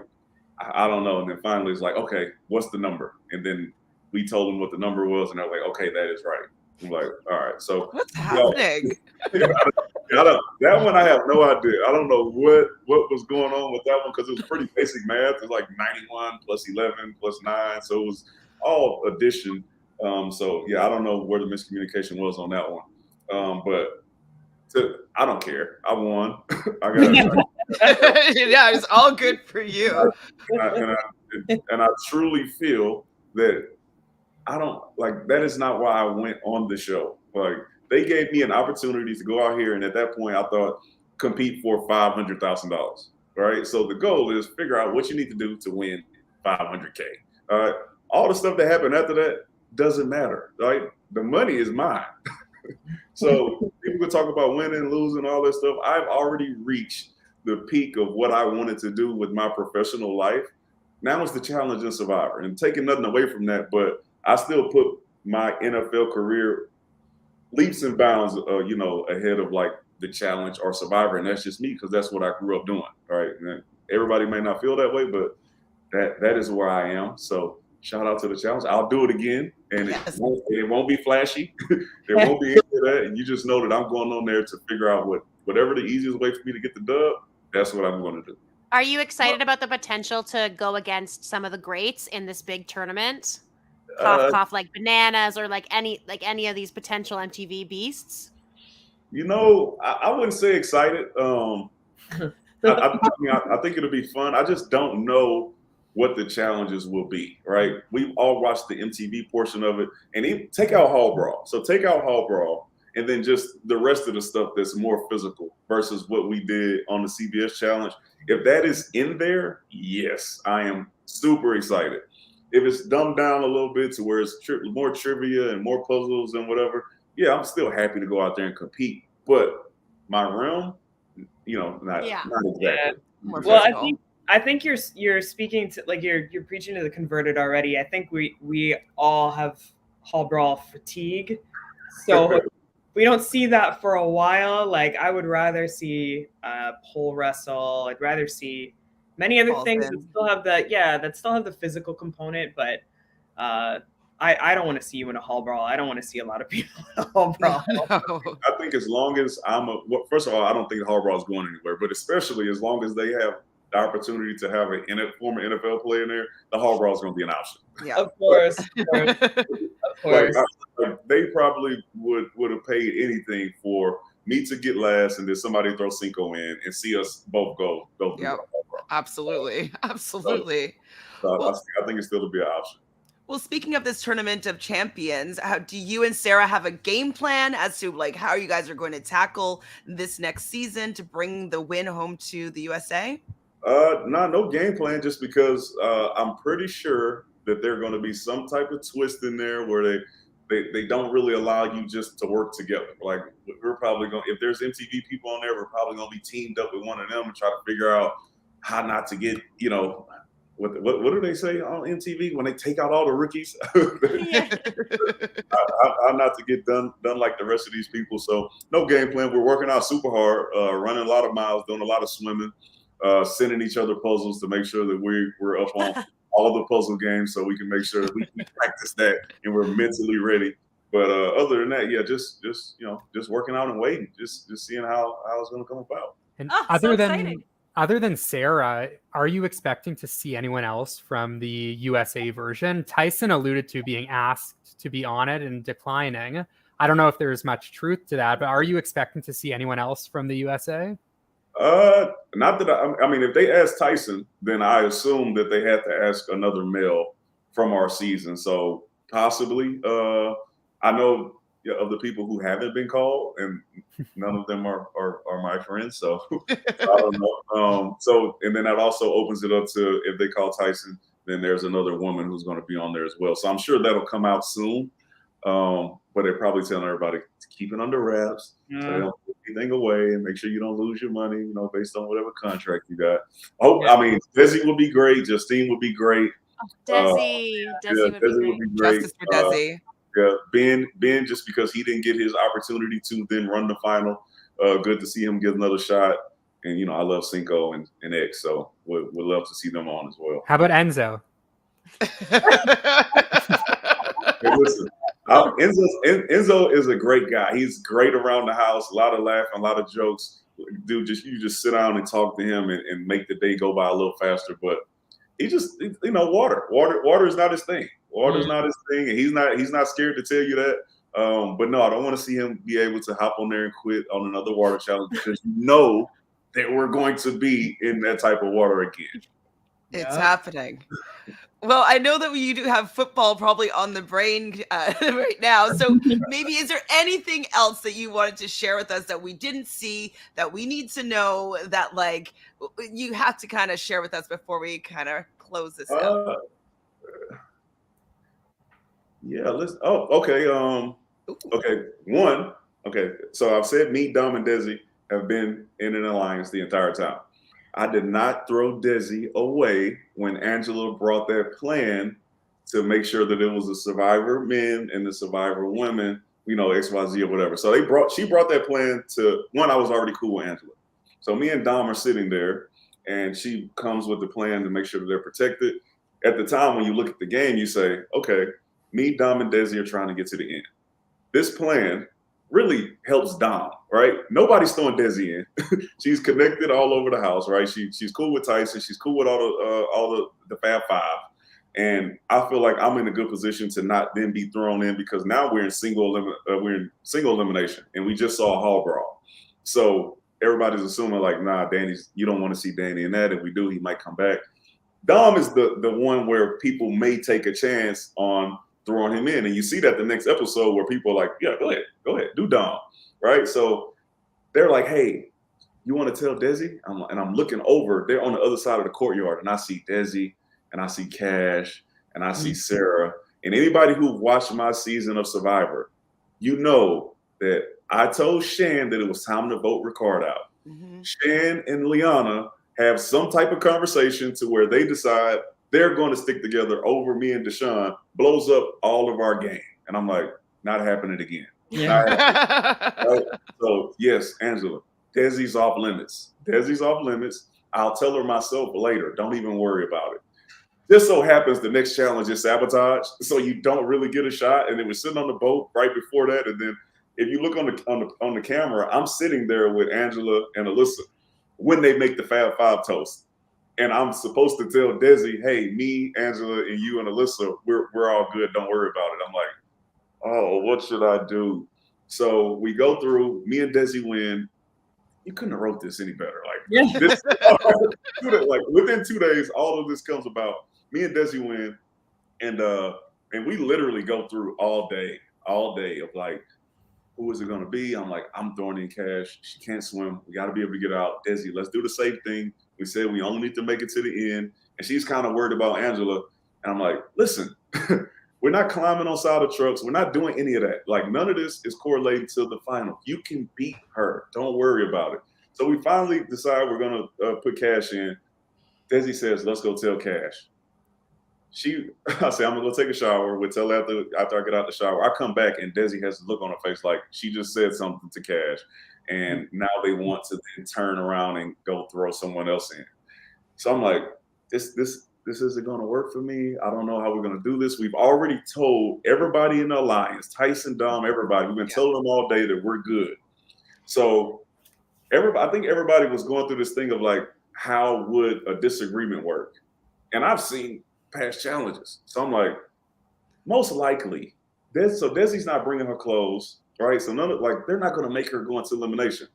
I don't know. And then finally it's like, okay, what's the number? And then we told them what the number was, and they're like, okay, that is right. I'm like, all right. So what's happening? That one I have no idea. I don't know what was going on with that one, because it was pretty basic math. It's like 91 plus 11 plus 9. So it was all addition. So yeah, I don't know where the miscommunication was on that one. But I don't care. I won. Yeah, it's all good for you. And I truly feel that I don't like that is not why I went on the show. Like, they gave me an opportunity to go out here, and at that point I thought compete for $500,000. Right. So the goal is figure out what you need to do to win $500K. All right. All the stuff that happened after that doesn't matter. Right. The money is mine. So people could talk about winning, losing, all that stuff. I've already reached the peak of what I wanted to do with my professional life. Now it's the challenge and Survivor, and taking nothing away from that, but I still put my NFL career leaps and bounds, ahead of like the challenge or Survivor, and that's just me because that's what I grew up doing. Right? And everybody may not feel that way, but that is where I am. So shout out to the challenge. I'll do it again, and it won't be flashy. There won't be any of that, and you just know that I'm going on there to figure out whatever the easiest way for me to get the dub. That's what I'm going to do. Are you excited about the potential to go against some of the greats in this big tournament? Cough, like bananas, or like any of these potential MTV beasts? I wouldn't say excited. I think it'll be fun. I just don't know what the challenges will be, right? We all watched the MTV portion of it, and take out Hall Brawl. So take out Hall Brawl, and then just the rest of the stuff that's more physical versus what we did on the CBS challenge. If that is in there, yes, I am super excited. If it's dumbed down a little bit to where it's more trivia and more puzzles and whatever, yeah, I'm still happy to go out there and compete. But my realm, not exactly. Yeah. Well, I think you're speaking to, like, you're preaching to the converted already. I think we all have Hall Brawl fatigue. So if we don't see that for a while, like I would rather see pole wrestle. I'd rather see many other things that still have the physical component, but I don't want to see you in a hall brawl. I don't want to see a lot of people in a hall brawl. No. I think as long as first of all, I don't think the hall brawl is going anywhere, but especially as long as they have the opportunity to have a former NFL player in there, the hall brawl is going to be an option. Yeah. Of course. Like, they probably would have paid anything for me to get last and then somebody throw Cinco in and see us both go through the hall brawl. Absolutely. Absolutely. So Well, I think it's still to be an option. Well, speaking of this tournament of champions, do you and Sarah have a game plan as to like how you guys are going to tackle this next season to bring the win home to the USA? No game plan, just because I'm pretty sure that there's going to be some type of twist in there where they don't really allow you just to work together. Like we're probably going, if there's MTV people on there, we're probably going to be teamed up with one of them and try to figure out how not to get, what do they say on MTV when they take out all the rookies? How not to get done like the rest of these people. So no game plan. We're working out super hard, running a lot of miles, doing a lot of swimming, sending each other puzzles to make sure that we're up on all the puzzle games, so we can make sure that we practice that and we're mentally ready. But other than that, yeah, just working out and waiting, just seeing how it's going to come about. And so exciting. Other than Sarah, are you expecting to see anyone else from the USA version? Tyson alluded to being asked to be on it and declining. I don't know if there's much truth to that, but are you expecting to see anyone else from the USA? Not that I mean, if they asked Tyson, then I assume that they had to ask another male from our season. So possibly, I know of the people who haven't been called, and none of them are my friends. So I don't know. And then that also opens it up to, if they call Tyson, then there's another woman who's going to be on there as well. So I'm sure that'll come out soon. But they're probably telling everybody to keep it under wraps, so they don't put anything away, and make sure you don't lose your money, based on whatever contract you got. I mean, Desi would be great. Justine would be great. Desi would be great. Justice for Desi. Yeah, Ben, just because he didn't get his opportunity to then run the final. Good to see him get another shot. And I love Cinco and X, so would love to see them on as well. How about Enzo? Hey, listen, Enzo is a great guy. He's great around the house. A lot of laughing, a lot of jokes. Dude, you just sit down and talk to him and make the day go by a little faster. But he just, water is not his thing. Water is not his thing, and he's not scared to tell you that. But no, I don't want to see him be able to hop on there and quit on another water challenge, because that we're going to be in that type of water again. It's happening. Well, I know that you do have football probably on the brain right now. So maybe, is there anything else that you wanted to share with us that we didn't see, that we need to know, that like you have to kind of share with us before we kind of close this out? Yeah, okay. Okay. So I've said me, Dom, and Desi have been in an alliance the entire time. I did not throw Desi away when Angela brought that plan to make sure that it was the Survivor men and the Survivor women, XYZ or whatever. So she brought that plan to one. I was already cool with Angela. So me and Dom are sitting there, and she comes with the plan to make sure that they're protected. At the time, when you look at the game, you say, okay, me, Dom, and Desi are trying to get to the end. This plan really helps Dom, right? Nobody's throwing Desi in. She's connected all over the house, right? She's cool with Tyson. She's cool with all the Fab Five. And I feel like I'm in a good position to not then be thrown in, because now we're in single elimination, and we just saw a hall brawl. So everybody's assuming like, nah, you don't want to see Danny in that. If we do, he might come back. Dom is the one where people may take a chance on throwing him in. And you see that the next episode where people are like, yeah, go ahead, do Dom, right? So they're like, hey, you want to tell Desi? And I'm looking over, they're on the other side of the courtyard, and I see Desi, and I see Cash, and I see Sarah. And anybody who watched my season of Survivor, that I told Shan that it was time to vote Ricard out. Mm-hmm. Shan and Liana have some type of conversation to where they decide they're going to stick together over me and Deshaun, blows up all of our game. And I'm like, not happening again. Right? So yes, Angela, Desi's off limits. Desi's off limits. I'll tell her myself later. Don't even worry about it. Just so happens the next challenge is sabotage, so you don't really get a shot. And it was sitting on the boat right before that. And then if you look on the camera, I'm sitting there with Angela and Alyssa when they make the Fab Five toast. And I'm supposed to tell Desi, hey, me, Angela, and you and Alyssa, we're all good. Don't worry about it. I'm like, oh, what should I do? So we go through, me and Desi win. You couldn't have wrote this any better. Like, this, like within 2 days, all of this comes about. Me and Desi win, and we literally go through all day of like, who is it going to be? I'm like, I'm throwing in cash. She can't swim. We got to be able to get out. Desi, let's do the safe thing. We said we only need to make it to the end. And she's kind of worried about Angela. And I'm like, listen, we're not climbing on side of trucks. We're not doing any of that. Like, none of this is correlated to the final. You can beat her. Don't worry about it. So we finally decide we're going to put Cash in. Desi says, let's go tell Cash. I say, I'm going to go take a shower. We'll tell her after I get out the shower. I come back, and Desi has a look on her face like she just said something to Cash. And now they want to then turn around and go throw someone else in. So I'm like, this isn't going to work for me. I don't know how we're going to do this. We've already told everybody in the alliance, Tyson, Dom, everybody. We've been telling them all day that we're good. So I think everybody was going through this thing of like, how would a disagreement work? And I've seen past challenges. So I'm like, most likely, so Desi's not bringing her clothes, right? So they're not going to make her go into elimination.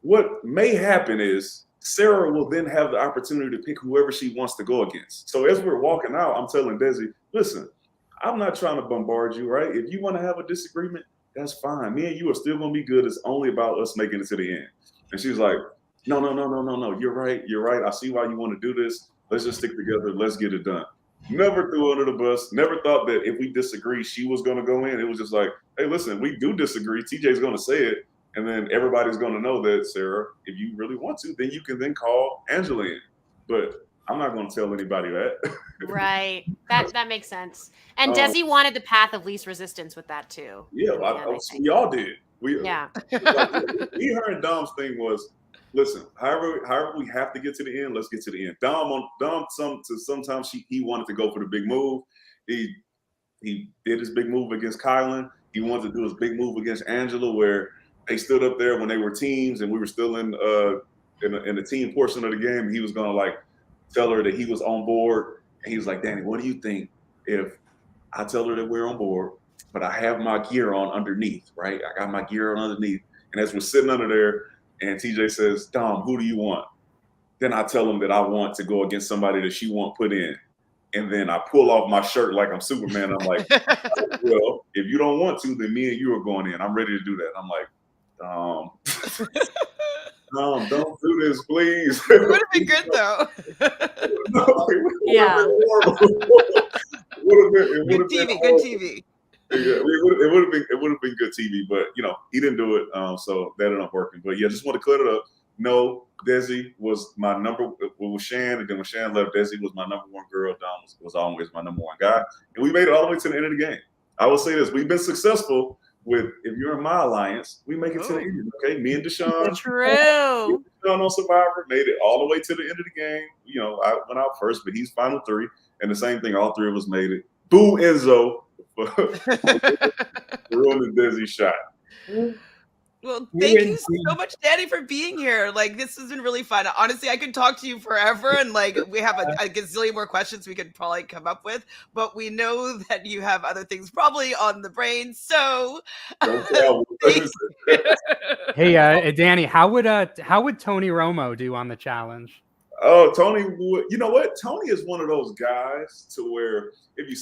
What may happen is Sarah will then have the opportunity to pick whoever she wants to go against. So as we're walking out, I'm telling Desi, listen, I'm not trying to bombard you, right? If you want to have a disagreement, that's fine. Me and you are still going to be good. It's only about us making it to the end. And she's like, no. You're right. I see why you want to do this. Let's just stick together. Let's get it done. Never threw under the bus. Never thought that if we disagree, she was going to go in. It was just like, hey, listen, we do disagree. TJ's going to say it. And then everybody's going to know that, Sarah, if you really want to, then you can then call Angela in. But I'm not going to tell anybody that. Right. That makes sense. And Desi wanted the path of least resistance with that too. Yeah, we all did. Yeah. Her and Dom's thing was, listen, however we have to get to the end, let's get to the end. Sometimes he wanted to go for the big move. He did his big move against Kyland. He wanted to do his big move against Angela, where they stood up there when they were teams and we were still in the team portion of the game. He was gonna like tell her that he was on board, and he was like, Danny, what do you think if I tell her that we're on board, but I have my gear on underneath, right? I got my gear on underneath, and as we're sitting under there, and TJ says, Dom, who do you want? Then I tell him that I want to go against somebody that she won't put in. And then I pull off my shirt like I'm Superman. I'm like, well, if you don't want to, then me and you are going in. I'm ready to do that. I'm like, Dom, don't do this, please. It would have been good, though. Yeah. Good TV. Yeah, it would have been good TV, but he didn't do it, so that ended up working. But yeah, just want to clear it up. No, Desi was my with Shan, and then when Shan left, Desi was my number one girl. Dom was always my number one guy, and we made it all the way to the end of the game. I will say this: we've been successful with. If you're in my alliance, we make it to the end. Okay, me and Deshaun. True. Deshaun on Survivor made it all the way to the end of the game. I went out first, but he's final three, and the same thing. All three of us made it. Boo, Enzo. Ruining Desi's shot. Well, thank you so much, Danny, for being here. Like, this has been really fun. Honestly, I could talk to you forever, and like we have a gazillion more questions we could probably come up with, but we know that you have other things probably on the brain. So, hey, Danny, how would Tony Romo do on the challenge? Oh, Tony would. You know what? Tony is one of those guys to where if you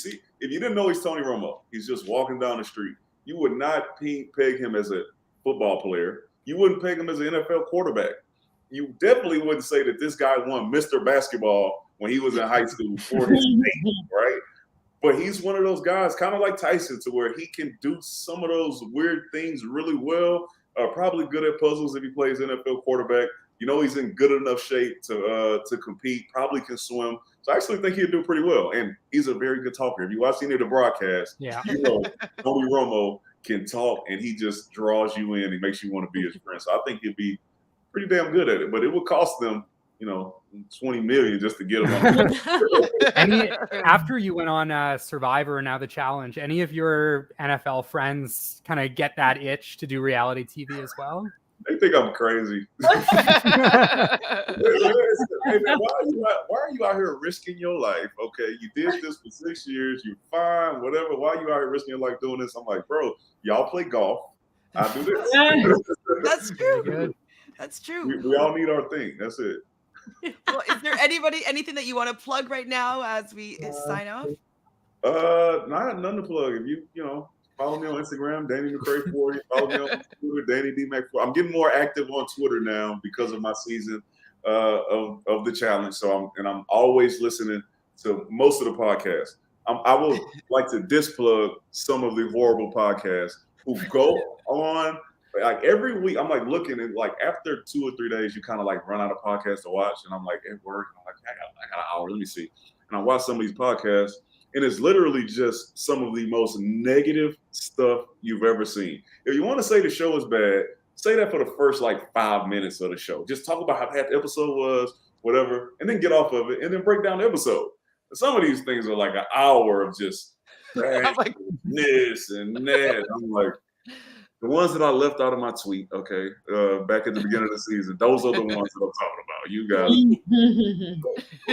didn't know he's Tony Romo, he's just walking down the street. You would not peg him as a football player. You wouldn't peg him as an NFL quarterback. You definitely wouldn't say that this guy won Mr. Basketball when he was in high school for his team, right? But he's one of those guys, kind of like Tyson, to where he can do some of those weird things really well. Probably good at puzzles if he plays NFL quarterback. He's in good enough shape to compete, probably can swim. So I actually think he'll do pretty well. And he's a very good talker. If you watch any of the broadcasts, yeah. Tony Romo can talk, and he just draws you in and makes you want to be his friend. So I think he'd be pretty damn good at it, but it would cost them, you know, $20 million just to get him on. After you went on Survivor and now the Challenge, any of your NFL friends kind of get that itch to do reality TV as well? They think I'm crazy. Hey, man, why are you out here risking your life? Okay, you did this for 6 years. You're fine, whatever. Why are you out here risking your life doing this? I'm like, bro, y'all play golf. I do this. That's true. That's true. We all need our thing. That's it. Well, is there anything that you want to plug right now as we sign off? Nothing to plug. If you know, follow me on Instagram, Danny McCray 40. Follow me on Twitter, Danny D Mac 40. I'm getting more active on Twitter now because of my season of the challenge. So I'm always listening to most of the podcasts. I would like to displug some of the horrible podcasts who go on. Like every week, I'm like looking and like after 2 or 3 days, you kind of like run out of podcasts to watch. And I'm like at work, I'm like, I got an hour. Let me see. And I watch some of these podcasts, and it's literally just some of the most negative stuff you've ever seen. If you want to say the show is bad, say that for the first like 5 minutes of the show. Just talk about how bad the episode was, whatever, and then get off of it and then break down the episode. Some of these things are like an hour of just Like this and that. I'm like, the ones that I left out of my tweet, okay, back at the beginning of the season, those are the ones that I'm talking about. You guys,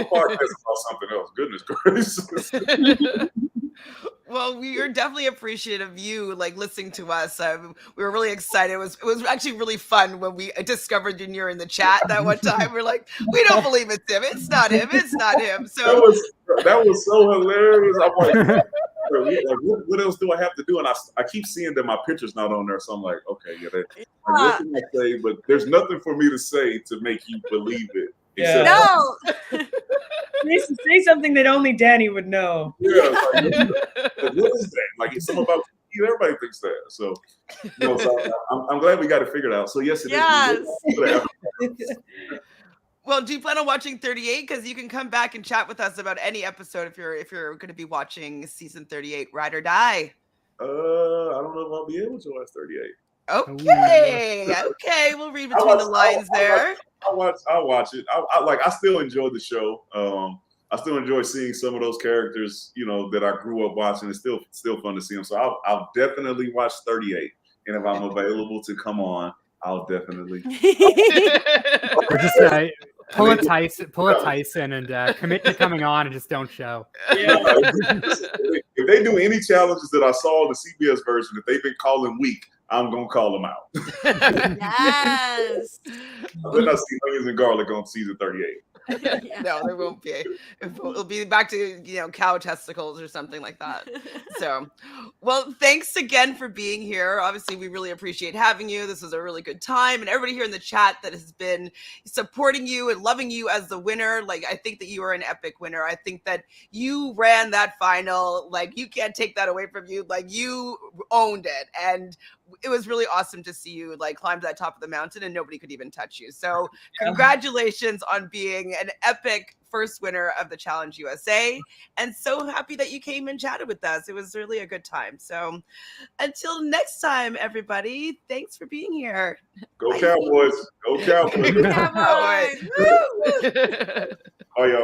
podcast about something else. Goodness gracious. Well, we are definitely appreciative of you like listening to us. We were really excited. It was actually really fun when we discovered you're in the chat that one time. We're like, we don't believe it's him. It's not him. It's not him. So that was so hilarious. I'm like, what else do I have to do? And I keep seeing that my picture's not on there, so I'm like, okay, like, what can I say? But there's nothing for me to say to make you believe it. Yeah. No. Say something that only Danny would know. Yeah, like, what is that? Like it's something about you. Everybody thinks that. So, I'm glad we got it figured out. So yes, it is. Well, do you plan on watching 38? Because you can come back and chat with us about any episode if you're going to be watching season 38, Ride or Die. I don't know if I'll be able to watch 38. Okay, we'll read between the lines there. I'll watch it. I still enjoy the show. I still enjoy seeing some of those characters, that I grew up watching. It's still fun to see them. So I'll definitely watch 38. And if I'm available to come on, I'll definitely. Or just pull a Tyson and commit to coming on and just don't show. Yeah. If they do any challenges that I saw in the CBS version that they've been calling weak, I'm gonna call them out. Yes. I bet I see onions and garlic on season 38. No, there won't be. It'll be back to cow testicles or something like that. So, well, thanks again for being here. Obviously, we really appreciate having you. This was a really good time, and everybody here in the chat that has been supporting you and loving you as the winner. Like, I think that you are an epic winner. I think that you ran that final. Like, you can't take that away from you. Like, you owned it, and it was really awesome to see you like climb to that top of the mountain and nobody could even touch you. So congratulations on being an epic first winner of the Challenge USA, and so happy that you came and chatted with us. It was really a good time. So until next time, everybody, thanks for being here. Go Cowboys. Go Cowboys. Cowboys. Bye, y'all.